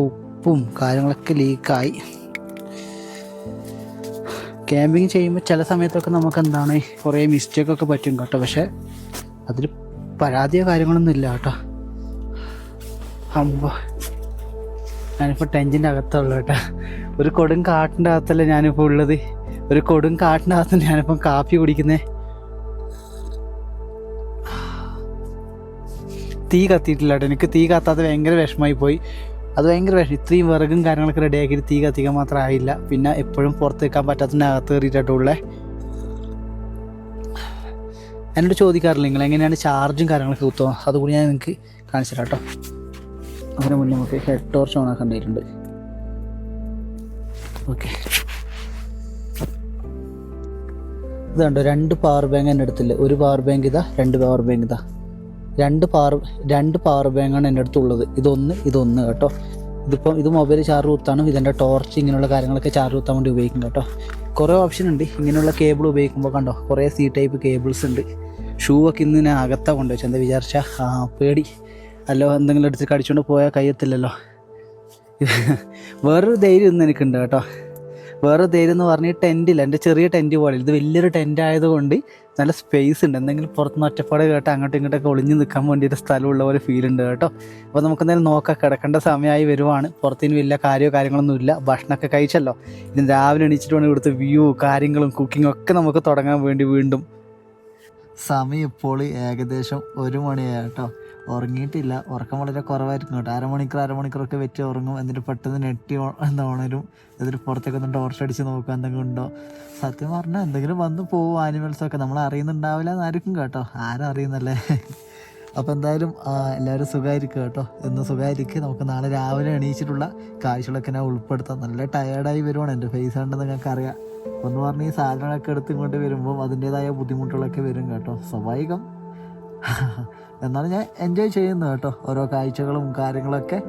ഉപ്പും കാര്യങ്ങളൊക്കെ ലീക്കായി. ക്യാമ്പിങ് ചെയ്യുമ്പോൾ ചില സമയത്തൊക്കെ നമുക്ക് എന്താണ് കുറേ മിസ്റ്റേക്കൊക്കെ പറ്റും കേട്ടോ. പക്ഷെ അതിൽ പരാതിയോ കാര്യങ്ങളൊന്നും ഇല്ല കേട്ടോ. അമ്പോ, ഞാനിപ്പോൾ ടെൻറ്റിൻ്റെ അകത്തുള്ളൂ കേട്ടോ. ഒരു കൊടും കാട്ടിൻ്റെ അകത്തല്ലേ ഞാനിപ്പോൾ ഉള്ളത്. ഒരു കൊടും കാട്ടിനകത്ത് ഞാനിപ്പം കാപ്പി കുടിക്കുന്നേ. തീ കത്തിയിട്ടില്ല കേട്ടോ. എനിക്ക് തീ കത്താത്ത ഭയങ്കര വിഷമമായി പോയി. അത് ഭയങ്കര വിഷമം. ഇത്രയും വിറകും കാര്യങ്ങളൊക്കെ റെഡിയാക്കിയിട്ട് തീ കത്തിക്കാൻ മാത്രം ആയില്ല. പിന്നെ എപ്പോഴും പുറത്ത് വെക്കാൻ പറ്റാത്തതിൻ്റെ അകത്ത് കയറിയിട്ടുള്ളേ. എന്നോട് ചോദിക്കാറില്ല നിങ്ങൾ എങ്ങനെയാണ് ചാർജും കാര്യങ്ങളൊക്കെ കുത്തുക, അതുകൂടി ഞാൻ നിങ്ങൾക്ക് കാണിച്ചു തരാം കേട്ടോ. അതിന് മുന്നേ നമുക്ക് ഹെഡ് ടോർച്ച് ഓൺ ആക്കേണ്ടിയിട്ടുണ്ട്. ഓക്കെ, ഇത് കണ്ടോ, 2 പവർ ബാങ്ക് എൻ്റെ അടുത്തില്ല. ഒരു പവർ ബാങ്ക് ഇതാ, 2 പവർ ബാങ്ക് ഇതാ. 2 പവർ ബാങ്കാണ് എൻ്റെ അടുത്തുള്ളത്. ഇതൊന്ന് കേട്ടോ. ഇത് മൊബൈൽ ചാർജ് കുത്താനും ഇതെൻ്റെ ടോർച്ച് ഇങ്ങനെയുള്ള കാര്യങ്ങളൊക്കെ ചാർജ് കുത്താൻ വേണ്ടി ഉപയോഗിക്കും കേട്ടോ. കുറേ ഓപ്ഷൻ ഉണ്ട് ഇങ്ങനെയുള്ള കേബിൾ ഉപയോഗിക്കുമ്പോൾ. കണ്ടോ, കുറേ C ടൈപ്പ് കേബിൾസ് ഉണ്ട്. ഷൂ ഒക്കെ ഇന്ന് ഞാൻ അകത്താണ് കൊണ്ടുവച്ചു. എന്താ വിചാരിച്ചാൽ പേടി അല്ലോ എന്തെങ്കിലും എടുത്ത് കടിച്ചുകൊണ്ട് പോയാൽ കയ്യെത്തില്ലല്ലോ. വേറൊരു ധൈര്യം ഇന്ന് എനിക്കുണ്ട് കേട്ടോ. വേറൊരു ധൈര്യം എന്ന് പറഞ്ഞാൽ ടെൻറ്റില്ല, എൻ്റെ ചെറിയ ടെൻറ്റ് പോലെ. ഇത് വലിയൊരു ടെൻറ്റ് ആയതുകൊണ്ട് നല്ല സ്പേസ് ഉണ്ട്. എന്തെങ്കിലും പുറത്തുനിന്ന് ഒറ്റപ്പാട് കേട്ടോ അങ്ങോട്ടും ഇങ്ങോട്ടൊക്കെ ഒളിഞ്ഞ് നിൽക്കാൻ വേണ്ടിയിട്ട് സ്ഥലമുള്ള പോലെ ഫീൽ ഉണ്ട് കേട്ടോ. അപ്പോൾ നമുക്ക് എന്തായാലും നോക്കാം. കിടക്കേണ്ട സമയമായി വരുവാണ്. പുറത്തിന് വലിയ കാര്യങ്ങളൊന്നും ഇല്ല. ഭക്ഷണമൊക്കെ കഴിച്ചല്ലോ. ഇനി രാവിലെ എണീച്ചിട്ട് വേണം ഇവിടുത്തെ വ്യൂ കാര്യങ്ങളും കുക്കിങ്ങും ഒക്കെ നമുക്ക് തുടങ്ങാൻ വേണ്ടി. വീണ്ടും സമയം ഇപ്പോൾ ഏകദേശം 1 മണിയായി കേട്ടോ. ഉറങ്ങിയിട്ടില്ല. ഉറക്കം വളരെ കുറവായിരിക്കും കേട്ടോ. അരമണിക്കൂറൊക്കെ വെച്ച് ഉറങ്ങും. എന്നിട്ട് പെട്ടെന്ന് നെറ്റി ഉണരും. എന്നിട്ട് പുറത്തേക്ക് ഒന്ന് ടോർച്ച് അടിച്ച് നോക്കുക എന്തെങ്കിലും ഉണ്ടോ. സത്യം പറഞ്ഞാൽ എന്തെങ്കിലും വന്ന് പോകും ആനിമൽസൊക്കെ. നമ്മൾ അറിയുന്നുണ്ടാവില്ല എന്നായിരിക്കും കേട്ടോ. ആരും അറിയുന്നല്ലേ. അപ്പോൾ എന്തായാലും എല്ലാവരും സുഖമായിരിക്കും കേട്ടോ. എന്ന് സുഖമായിരിക്കും. നമുക്ക് നാളെ രാവിലെ എണീച്ചിട്ടുള്ള കാഴ്ചകളൊക്കെ ഞാൻ ഉൾപ്പെടുത്താം. നല്ല ടയേർഡായി വരുവാണ്. എൻ്റെ ഫേസ് കണ്ടെന്ന് നിങ്ങൾക്ക് അറിയാം. ഒന്ന് പറഞ്ഞ് ഈ സാധനങ്ങളൊക്കെ എടുത്ത് ഇങ്ങോട്ട് വരുമ്പോൾ അതിൻ്റേതായ ബുദ്ധിമുട്ടുകളൊക്കെ വരും കേട്ടോ. സ്വാഭാവികം. എന്നാലും ഞാൻ എൻജോയ് ചെയ്യുന്നു കേട്ടോ ഓരോ കാഴ്ചകളും കാര്യങ്ങളൊക്കെ.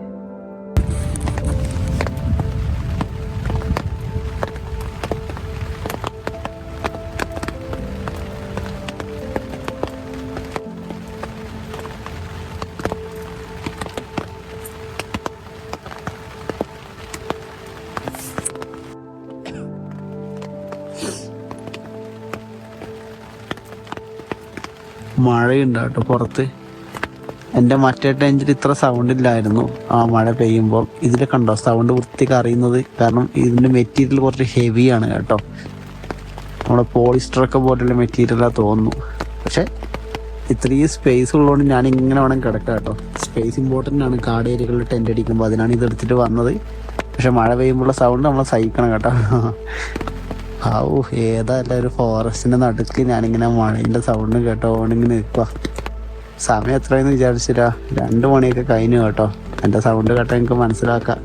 മഴയുണ്ട് കേട്ടോ പുറത്ത്. എൻ്റെ മറ്റേ ടെൻറ്റിൽ ഇത്ര സൗണ്ട് ഇല്ലായിരുന്നു ആ മഴ പെയ്യുമ്പോൾ. ഇതിൽ കണ്ടോ സൗണ്ട് വൃത്തിക്ക് അറിയുന്നത്. കാരണം ഇതിൻ്റെ മെറ്റീരിയൽ കുറച്ച് ഹെവിയാണ് കേട്ടോ. നമ്മുടെ പോളിസ്റ്ററൊക്കെ പോലുള്ള മെറ്റീരിയലാണ് തോന്നുന്നു. പക്ഷേ ഇത്രയും സ്പേസ് ഉള്ളതുകൊണ്ട് ഞാൻ ഇങ്ങനെ വേണം കിടക്കാം കേട്ടോ. സ്പേസ് ഇമ്പോർട്ടൻ്റ് ആണ് കാട് ഏരിയകളിൽ ടെൻ്റ് അടിക്കുമ്പോൾ. അതിനാണ് ഇതെടുത്തിട്ട് വന്നത്. പക്ഷെ മഴ പെയ്യുമ്പോഴുള്ള സൗണ്ട് നമ്മൾ സഹിക്കണം കേട്ടോ. ഏതല്ല ഒരു ഫോറസ്റ്റിൻ്റെ നടുക്ക് ഞാനിങ്ങനെ മഴേൻ്റെ സൗണ്ട് കേട്ടോണ്ടിങ്ങനെ നിൽക്കുക. സമയം എത്രയെന്ന് വിചാരിച്ചില്ല, 2 മണിയൊക്കെ കഴിഞ്ഞു കേട്ടോ. എൻ്റെ സൗണ്ട് കേട്ടോ എനിക്ക് മനസ്സിലാക്കാം.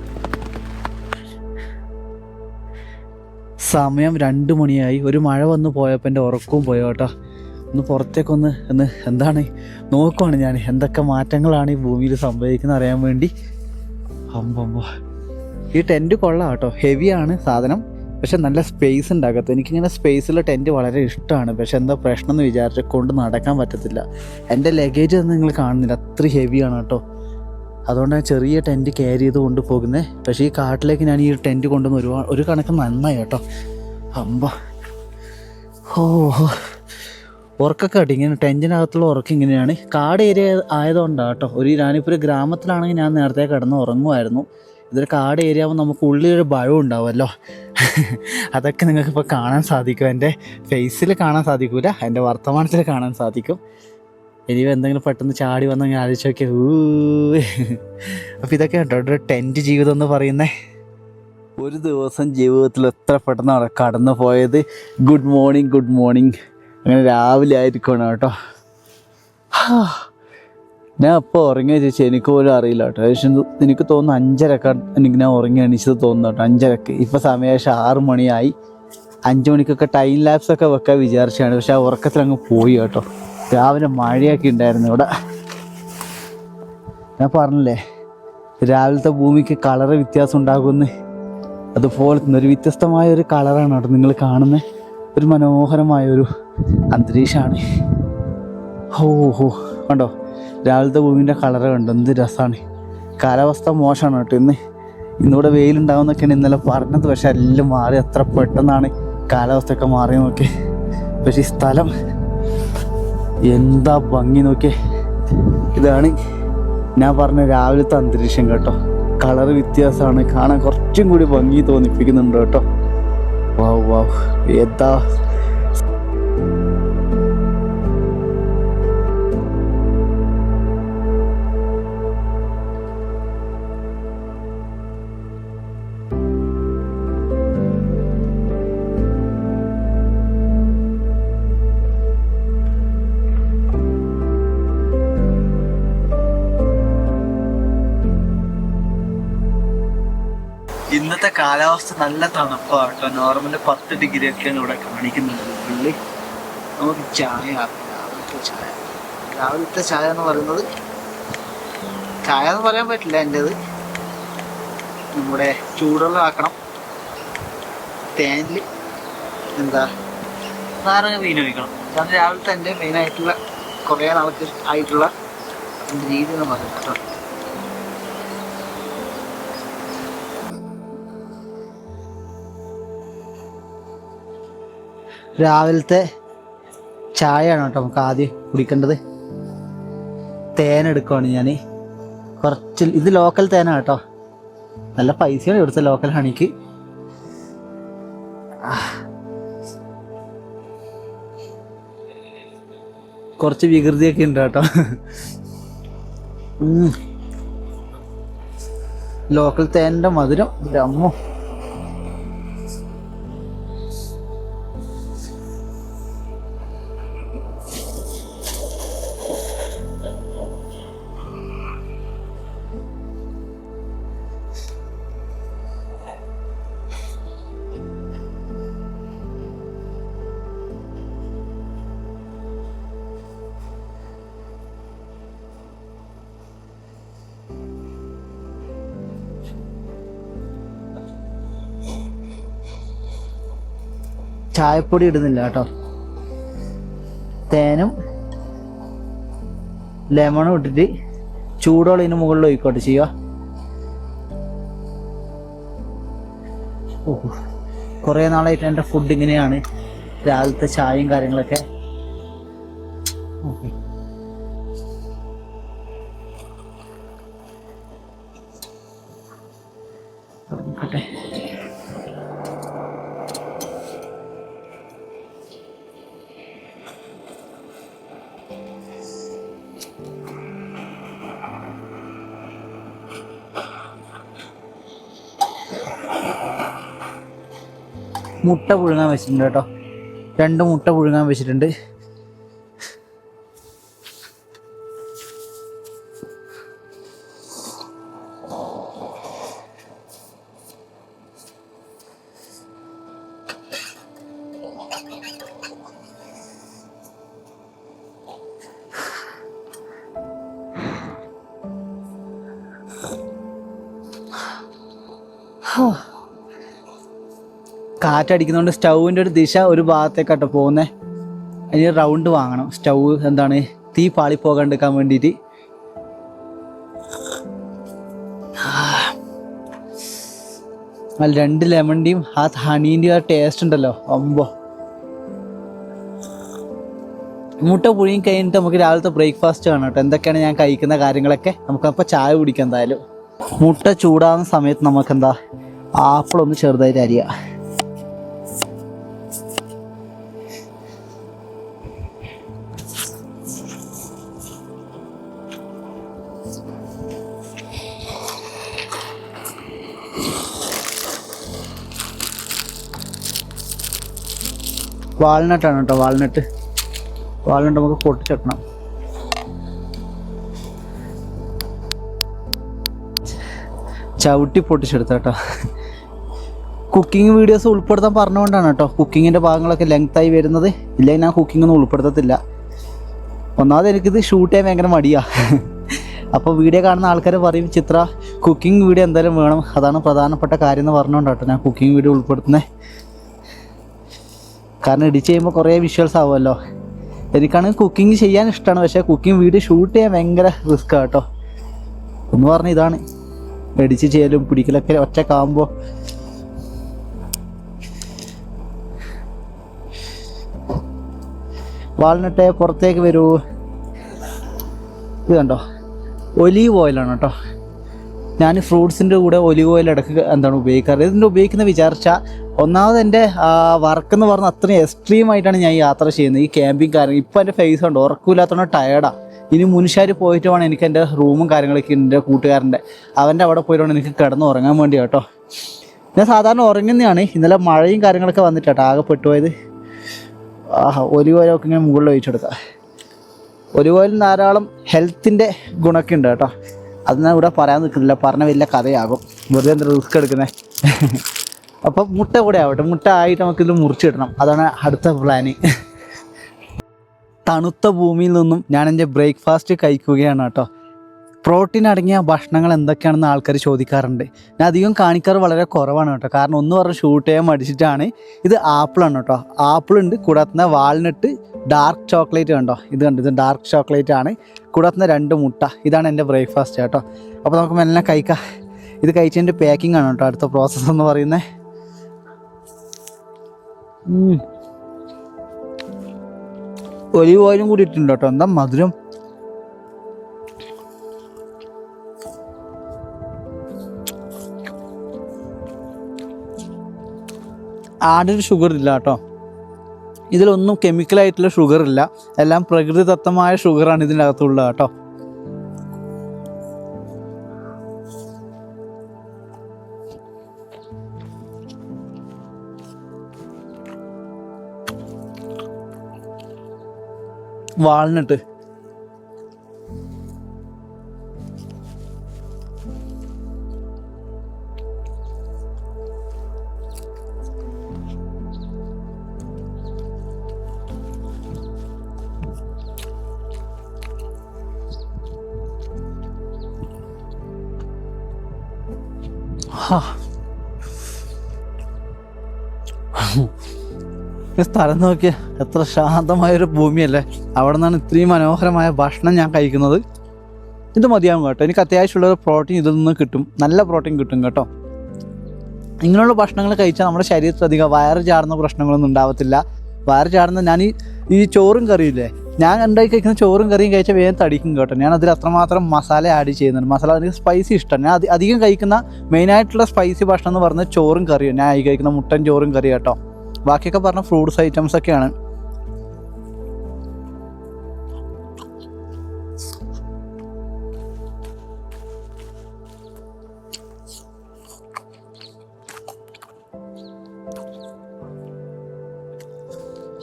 സമയം 2 മണിയായി. ഒരു മഴ വന്ന് പോയപ്പോൾ എൻ്റെ ഉറക്കവും പോയോ കേട്ടോ. ഒന്ന് പുറത്തേക്കൊന്ന് എന്താണ് നോക്കുവാണ് ഞാൻ. എന്തൊക്കെ മാറ്റങ്ങളാണ് ഈ ഭൂമിയിൽ സംഭവിക്കുന്നത് അറിയാൻ വേണ്ടി. അമ്പമ്പോ, ഈ ടെൻറ്റ് കൊള്ളാം കേട്ടോ. ഹെവിയാണ് സാധനം, പക്ഷെ നല്ല സ്പേസ് ഉണ്ടാകത്ത്. എനിക്കിങ്ങനെ സ്പേസുള്ള ടെൻറ്റ് വളരെ ഇഷ്ടമാണ്. പക്ഷെ എന്താ പ്രശ്നം എന്ന് വിചാരിച്ച് കൊണ്ട് നടക്കാൻ പറ്റത്തില്ല. എൻ്റെ ലഗേജ് ഒന്നും നിങ്ങൾ കാണുന്നില്ല, അത്ര ഹെവിയാണ് കേട്ടോ. അതുകൊണ്ടാണ് ചെറിയ ടെൻറ്റ് ക്യാരി ചെയ്ത് കൊണ്ടുപോകുന്നത്. പക്ഷേ ഈ കാട്ടിലേക്ക് ഞാൻ ഈ ടെൻറ്റ് കൊണ്ടുവന്ന് ഒരു കണക്ക് നന്നായി കേട്ടോ. അമ്പ ഉറക്കൊക്കെ കേട്ടോ. ഇങ്ങനെ ടെൻറ്റിനകത്തുള്ള ഉറക്കം ഇങ്ങനെയാണ്. കാട് ഏരിയ ആയതുകൊണ്ടാണ് കേട്ടോ. ഞാനിപ്പോൾ ഒരു ഗ്രാമത്തിലാണെങ്കിൽ ഞാൻ നേരത്തെ കിടന്ന് ഉറങ്ങുമായിരുന്നു. ഇതൊരു കാട് ഏരിയ ആകുമ്പോൾ നമുക്ക് ഉള്ളിലൊരു ഭയം ഉണ്ടാവുമല്ലോ. അതൊക്കെ നിങ്ങൾക്കിപ്പോൾ കാണാൻ സാധിക്കും. എൻ്റെ ഫേസിൽ കാണാൻ സാധിക്കില്ല, എൻ്റെ വർത്തമാനത്തിൽ കാണാൻ സാധിക്കും. ഇനി എന്തെങ്കിലും പെട്ടെന്ന് ചാടി വന്നെങ്കിൽ ആലോചിച്ച് നോക്കിയാൽ അപ്പോൾ ഇതൊക്കെ കേട്ടോ ഒരു ടെൻറ്റ് ജീവിതം എന്ന് പറയുന്നത്. ഒരു ദിവസം ജീവിതത്തിൽ എത്ര പെട്ടെന്നാണ് കടന്നു പോയത്. ഗുഡ് മോർണിംഗ് അങ്ങനെ രാവിലെ ആയിരിക്കണം കേട്ടോ. ഞാൻ ഇപ്പോൾ ഉറങ്ങിയ ചോദിച്ചാൽ എനിക്ക് പോലും അറിയില്ല കേട്ടോ. പക്ഷേ എനിക്ക് തോന്നുന്നു 5:30 എനിക്ക് ഞാൻ ഉറങ്ങി എണീച്ചത് തോന്നുന്നു കേട്ടോ. 5:30. ഇപ്പോൾ സമയം 6 മണിയായി. 5 മണിക്കൊക്കെ ടൈം ലാപ്സൊക്കെ വെക്കാൻ വിചാരിച്ചാണ്. പക്ഷെ ആ ഉറക്കത്തിൽ അങ്ങ് പോയി കേട്ടോ. രാവിലെ മഴയൊക്കെ ഉണ്ടായിരുന്നു ഇവിടെ. ഞാൻ പറഞ്ഞില്ലേ രാവിലത്തെ ഭൂമിക്ക് കളറ് വ്യത്യാസം ഉണ്ടാകുമെന്ന്. അതുപോലെ തന്നെ ഒരു വ്യത്യസ്തമായ ഒരു കളറാണ് കേട്ടോ നിങ്ങൾ കാണുന്നത്. ഒരു മനോഹരമായൊരു അന്തരീക്ഷമാണ്. കണ്ടോ രാവിലത്തെ ഭൂമിൻ്റെ കളറ് കണ്ടോ, എന്ത് രസമാണ്. കാലാവസ്ഥ മോശമാണ് കേട്ടോ. ഇന്നിവിടെ വെയിലുണ്ടാവുമെന്നൊക്കെയാണ് ഇന്നലെ പറഞ്ഞത്. പക്ഷെ എല്ലാം മാറി. എത്ര പെട്ടെന്നാണ് കാലാവസ്ഥയൊക്കെ മാറി നോക്കി. പക്ഷെ ഈ സ്ഥലം എന്താ ഭംഗി നോക്കിയേ. ഇതാണ് ഞാൻ പറഞ്ഞ രാവിലത്തെ അന്തരീക്ഷം കേട്ടോ. കളറ് വ്യത്യാസമാണ്, കാണാൻ കുറച്ചും കൂടി ഭംഗി തോന്നിപ്പിക്കുന്നുണ്ട് കേട്ടോ. വാവ് വാവ്, എന്താ ഇന്നത്തെ കാലാവസ്ഥ നല്ല തണുപ്പാണ് കേട്ടോ. നോർമൽ 10 ഡിഗ്രി ഒക്കെയാണ് ഇവിടെ കാണിക്കുന്നത്. ഉള്ളിൽ നമുക്ക് ചായ, രാവിലത്തെ ചായ എന്ന് പറയുന്നത് ചായ എന്ന് പറയാൻ പറ്റില്ല. എൻ്റെത് നമ്മുടെ ചൂടുവെള്ളമാക്കണം, തേനിൽ എന്താ നാരങ്ങ മീൻ ഒഴിക്കണം. അതാണ് രാവിലത്തെ എൻ്റെ മെയിനായിട്ടുള്ള കുറേ നാൾക്ക് ആയിട്ടുള്ള രീതി എന്ന് പറയുന്നത് കേട്ടോ. രാവിലത്തെ ചായയാണ് കേട്ടോ നമുക്ക് ആദ്യം കുടിക്കേണ്ടത്. തേനെടുക്കുവാണ് ഞാൻ കുറച്ച്. ഇത് ലോക്കൽ തേനാണ് കേട്ടോ, നല്ല പൈസയാണ് ഇവിടുത്തെ ലോക്കൽ ഹണിക്ക്. കുറച്ച് വികൃതിയൊക്കെ ഉണ്ട് കേട്ടോ. ലോക്കൽ തേനിൻ്റെ മധുരം അമ്മോ. ചായപ്പൊടി ഇടുന്നില്ല കേട്ടോ. തേനും ലെമണും ഇട്ടിട്ട് ചൂടോളം ഇതിന് മുകളിൽ ഒഴിക്കോട്ടെ ചെയ്യുക. കുറേ നാളായിട്ട് എൻ്റെ ഫുഡ് ഇങ്ങനെയാണ്, രാവിലത്തെ ചായയും കാര്യങ്ങളൊക്കെ. ഓക്കെ, മുട്ട പുഴുങ്ങാൻ വെച്ചിട്ടുണ്ട് കേട്ടോ. 2 മുട്ട പുഴുങ്ങാൻ വെച്ചിട്ടുണ്ട്. കാറ്റടിക്കുന്നതുകൊണ്ട് സ്റ്റൗവിൻ്റെ ഒരു ദിശ ഒരു ഭാഗത്തേക്കാട്ടോ പോകുന്നത്. അതിന് റൗണ്ട് വാങ്ങണം. സ്റ്റൗ എന്താണ് തീ പാളിപ്പോകാണ്ടിരിക്കാൻ വേണ്ടിയിട്ട്. അതിൽ 2 ലെമണിൻ്റെയും ആ ഹണീൻ്റെയും ആ ടേസ്റ്റ് ഉണ്ടല്ലോ അമ്പോ. മുട്ട പുഴുങ്ങി കഴിഞ്ഞിട്ട് നമുക്ക് രാവിലത്തെ ബ്രേക്ക്ഫാസ്റ്റ് കാണാം കേട്ടോ. എന്തൊക്കെയാണ് ഞാൻ കഴിക്കുന്ന കാര്യങ്ങളൊക്കെ നമുക്കപ്പോൾ ചായ കുടിക്കാം. എന്തായാലും മുട്ട ചൂടാകുന്ന സമയത്ത് നമുക്കെന്താ ആപ്പിളൊന്ന് ചെറുതായിട്ട് അരിയാം. വാൾനട്ടാണ് കേട്ടോ, വാൾനട്ട് നമുക്ക് പൊട്ടിച്ചെട്ടണം. ചവിട്ടി പൊട്ടിച്ചെടുത്ത കേട്ടോ. കുക്കിംഗ് വീഡിയോസ് ഉൾപ്പെടുത്താൻ പറഞ്ഞുകൊണ്ടാണ് കേട്ടോ കുക്കിങ്ങിൻ്റെ ഭാഗങ്ങളൊക്കെ ലെങ്തായി വരുന്നത്. ഇല്ലെങ്കിൽ ഞാൻ കുക്കിംഗ് ഒന്നും ഉൾപ്പെടുത്തത്തില്ല. ഒന്നാമത് എനിക്കിത് ഷൂട്ട് ചെയ്യാൻ ഭയങ്കര മടിയാണ്. അപ്പോൾ വീഡിയോ കാണുന്ന ആൾക്കാർ പറയും ചിത്ര കുക്കിംഗ് വീഡിയോ എന്തായാലും വേണം, അതാണ് പ്രധാനപ്പെട്ട കാര്യം എന്ന് പറഞ്ഞുകൊണ്ടാട്ടോ ഞാൻ കുക്കിംഗ് വീഡിയോ ഉൾപ്പെടുത്തുന്നത്. കാരണം എഡിറ്റ് ചെയ്യുമ്പോൾ കുറേ വിഷ്വൽസ് ആവുമല്ലോ. എനിക്കാണെങ്കിൽ കുക്കിംഗ് ചെയ്യാൻ ഇഷ്ടമാണ്, പക്ഷേ കുക്കിംഗ് വീഡിയോ ഷൂട്ട് ചെയ്യാൻ ഭയങ്കര റിസ്ക്കാണ് കേട്ടോ. എന്ന് പറഞ്ഞാൽ ഇതാണ് എഡിറ്റ് ചെയ്യലും പിടിക്കലൊക്കെ ഒറ്റക്കാവുമ്പോൾ. വാൾനട്ട് പുറത്തേക്ക് വരൂ. ഇത് കണ്ടോ, ഒലീവ് ഓയിലാണ് കേട്ടോ. ഞാൻ ഫ്രൂട്ട്സിൻ്റെ കൂടെ ഒലിവ് ഓയിൽ ഇടയ്ക്ക് എന്താണ് ഉപയോഗിക്കാറ്. ഇതിൻ്റെ ഉപയോഗിക്കുന്ന വിചാരിച്ചാൽ ഒന്നാമത് എൻ്റെ വർക്ക് എന്ന് പറഞ്ഞാൽ അത്രയും എക്സ്ട്രീമായിട്ടാണ് ഞാൻ യാത്ര ചെയ്യുന്നത്. ഈ ക്യാമ്പിങ് കാര്യങ്ങൾ ഇപ്പോൾ എൻ്റെ ഫേസ് ഉണ്ട്, ഉറക്കമില്ലാത്തതുകൊണ്ട് ടയർഡാണ്. ഇനി മുൻഷാരി പോയിട്ട് വേണം എനിക്ക് എൻ്റെ റൂമും കാര്യങ്ങളൊക്കെ എൻ്റെ കൂട്ടുകാരൻ്റെ അവൻ്റെ അവിടെ പോയിട്ട് വേണം എനിക്ക് കിടന്ന് ഉറങ്ങാൻ വേണ്ടി കേട്ടോ. ഞാൻ സാധാരണ ഉറങ്ങുന്നതാണ്. ഇന്നലെ മഴയും കാര്യങ്ങളൊക്കെ വന്നിട്ടാട്ടോ ആകെ പെട്ടുപോയത്. ഒലിവ് ഓയിലൊക്കെ ഇങ്ങനെ മുകളിൽ ഒഴിച്ചെടുക്കാം. ഒലിവ് ഓയിൽ ധാരാളം ഹെൽത്തിൻ്റെ ഗുണമൊക്കെ ഉണ്ട് കേട്ടോ. അത് ഞാൻ ഇവിടെ പറയാൻ നിൽക്കുന്നില്ല, പറഞ്ഞ വലിയ കഥയാകും, വെറുതെ എന്താ റിസ്ക് എടുക്കുന്നത്. അപ്പം മുട്ട കൂടെ ആവട്ടെ, മുട്ട ആയിട്ട് നമുക്കിത് മുറിച്ചിടണം, അതാണ് അടുത്ത പ്ലാന്. തണുത്ത ഭൂമിയിൽ നിന്നും ഞാൻ എൻ്റെ ബ്രേക്ക്ഫാസ്റ്റ് കഴിക്കുകയാണ് കേട്ടോ. പ്രോട്ടീൻ അടങ്ങിയ ഭക്ഷണങ്ങൾ എന്തൊക്കെയാണെന്ന് ആൾക്കാർ ചോദിക്കാറുണ്ട്. ഞാൻ അധികം കാണിക്കാറ് വളരെ കുറവാണ് കേട്ടോ. കാരണം ഒന്ന് പറഞ്ഞ് ഷൂട്ട് ചെയ്യാൻ മടിച്ചിട്ടാണ്. ഇത് ആപ്പിളാണ് കേട്ടോ. ആപ്പിളുണ്ട്, കൂടാത്ത വാൾനട്ട്, ഡാർക്ക് ചോക്ലേറ്റ് കണ്ടോ, ഇത് കണ്ടോ, ഇത് ഡാർക്ക് ചോക്ലേറ്റ് ആണ്. കൂടാത്ത 2 മുട്ട. ഇതാണ് എൻ്റെ ബ്രേക്ക്ഫാസ്റ്റ് കേട്ടോ. അപ്പോൾ നമുക്ക് മെല്ലെ കഴിക്കാം. ഇത് കഴിച്ചതിൻ്റെ പാക്കിംഗ് ആണ് കേട്ടോ അടുത്ത പ്രോസസ്സ് എന്ന് പറയുന്നത്. ഒലിവ് ഓയിലും കൂടി ഇട്ടിട്ടുണ്ട് കേട്ടോ. എന്താ മധുരം. ആഡഡ് ഷുഗർ ഇല്ല കേട്ടോ. ഇതിലൊന്നും കെമിക്കലായിട്ടുള്ള ഷുഗർ ഇല്ല, എല്ലാം പ്രകൃതിദത്തമായ ഷുഗറാണ് ഇതിൻ്റെ അകത്തുള്ളത് കേട്ടോ. വാൾനട്ട് സ്ഥലം നോക്കിയാൽ എത്ര ശാന്തമായൊരു ഭൂമിയല്ലേ. അവിടെ നിന്നാണ് ഇത്രയും മനോഹരമായ ഭക്ഷണം ഞാൻ കഴിക്കുന്നത്. ഇത് മതിയാവും കേട്ടോ. എനിക്ക് അത്യാവശ്യമുള്ള പ്രോട്ടീൻ ഇതിൽ നിന്ന് കിട്ടും, നല്ല പ്രോട്ടീൻ കിട്ടും കേട്ടോ. ഇങ്ങനെയുള്ള ഭക്ഷണങ്ങൾ കഴിച്ചാൽ നമ്മുടെ ശരീരത്തിൽ അധികം വയറ് ചാടുന്ന പ്രശ്നങ്ങളൊന്നും ഉണ്ടാവത്തില്ല. വയറ് ചാടുന്ന ഞാൻ ഈ ചോറും കറിയില്ലേ, ഞാൻ ഉണ്ടാക്കി കഴിക്കുന്ന ചോറും കറിയും കഴിച്ചാൽ വേഗം തടിക്കും കേട്ടോ. ഞാൻ അതിൽ അത്രമാത്രം മസാല ആഡ് ചെയ്യുന്നുണ്ട്. മസാല എനിക്ക് സ്പൈസി ഇഷ്ടമാണ്. ഞാൻ അധികം കഴിക്കുന്ന മെയിനായിട്ടുള്ള സ്പൈസി ഭക്ഷണം എന്ന് പറഞ്ഞാൽ ചോറും കറിയും. ഞാൻ ഈ കഴിക്കുന്ന മുട്ടൻ ചോറും കറി കേട്ടോ. ബാക്കിയൊക്കെ പറഞ്ഞ ഫ്രൂട്ട്സ് ഐറ്റംസ് ഒക്കെയാണ്.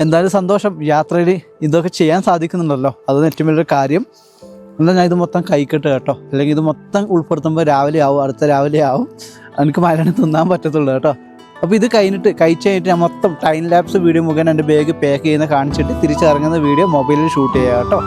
എന്തായാലും സന്തോഷം, യാത്രയിൽ ഇതൊക്കെ ചെയ്യാൻ സാധിക്കുന്നുണ്ടല്ലോ, അത് ഏറ്റവും വലിയൊരു കാര്യം. എന്നാൽ ഞാൻ ഇത് മൊത്തം കഴിക്കട്ടെ കേട്ടോ. അല്ലെങ്കിൽ ഇത് മൊത്തം ഉൾപ്പെടുത്തുമ്പോൾ രാവിലെ ആവും, അടുത്ത രാവിലെ ആവും, എനിക്ക് മലയാളം തിന്നാൻ പറ്റത്തുള്ളൂ കേട്ടോ. അപ്പോൾ ഇത് കഴിഞ്ഞിട്ട് ഞാൻ മൊത്തം ടൈം ലാപ്സ് വീഡിയോ മുഖേന എൻ്റെ ബാഗ് പാക്ക് ചെയ്യുന്ന കാണിച്ചിട്ട് തിരിച്ചിറങ്ങുന്ന വീഡിയോ മൊബൈലിൽ ഷൂട്ട് ചെയ്യുക കേട്ടോ.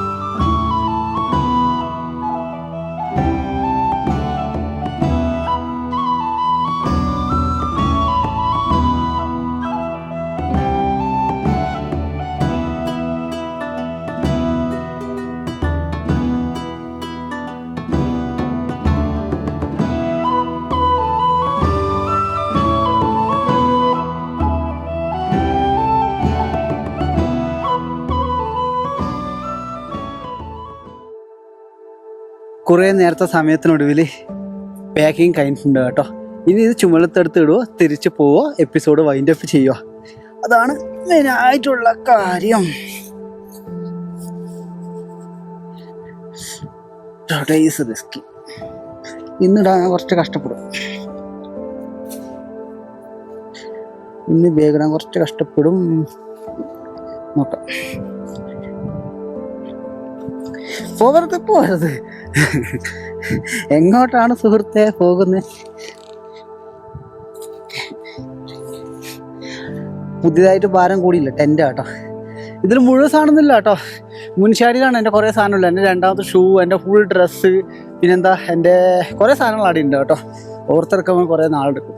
കുറേ നേരത്തെ സമയത്തിനൊടുവിൽ പാക്കിങ് കഴിഞ്ഞിട്ടുണ്ട് കേട്ടോ. ഇനി ഇത് ചുമലത്തെടുത്ത് ഇടുവോ, തിരിച്ച് പോവോ, എപ്പിസോഡ് വൈൻഡ് അപ്പ് ചെയ്യുക, അതാണ് മെയിനായിട്ടുള്ള കാര്യം. റിസ്കി ഇന്നിടാൻ കുറച്ച് കഷ്ടപ്പെടും. ഇന്ന് വേഗം കുറച്ച് കഷ്ടപ്പെടും. നോക്കാം. പോകരുത് എങ്ങോട്ടാണ് സുഹൃത്തെ പോകുന്നത്? പുതിയതായിട്ട് ഭാരം കൂടിയില്ല, ടെൻ്റ് കേട്ടോ. ഇതിൽ മുഴുവൻ സാധനമൊന്നുമില്ല കേട്ടോ. മുൻഷാരിയിലാണ് എൻ്റെ കുറേ സാധനമില്ല. എൻ്റെ രണ്ടാമത്തെ ഷൂ, എൻ്റെ ഫുൾ ഡ്രസ്സ്, പിന്നെന്താ എൻ്റെ കുറേ സാധനങ്ങൾ അവിടെ ഉണ്ട് കേട്ടോ. ഓർത്തെടുക്കുമ്പോൾ കുറേ നാളെടുക്കും.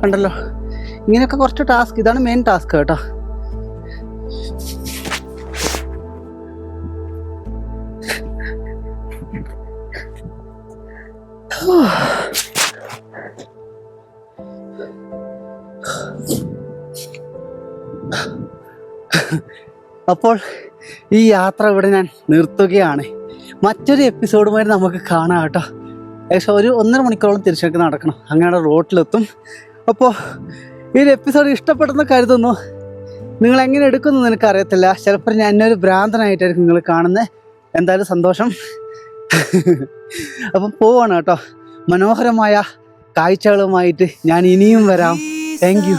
കണ്ടല്ലോ, ഇങ്ങനെയൊക്കെ കുറച്ച് ടാസ്ക്, ഇതാണ് മെയിൻ ടാസ്ക് കേട്ടോ. അപ്പോൾ ഈ യാത്ര ഇവിടെ ഞാൻ നിർത്തുകയാണ്. മറ്റൊരു എപ്പിസോഡുമായി നമുക്ക് കാണാം കേട്ടോ. ഏകദേശം 1.5 മണിക്കൂറോളം തിരിച്ചൊക്കെ നടക്കണം, അങ്ങനെ റോട്ടിലെത്തും. അപ്പോൾ ഈ ഒരു എപ്പിസോഡ് ഇഷ്ടപ്പെട്ടെന്ന് കരുതുന്നു. നിങ്ങൾ എങ്ങനെ എടുക്കുമെന്ന് എനിക്കറിയത്തില്ല. ചിലപ്പോൾ ഞാൻ എന്നൊരു ഭ്രാന്തനായിട്ടായിരിക്കും നിങ്ങൾ കാണുന്നത്. എന്തായാലും സന്തോഷം. അപ്പം പോവാണ് കേട്ടോ. മനോഹരമായ കാഴ്ചകളുമായിട്ട് ഞാൻ ഇനിയും വരാം. Thank you.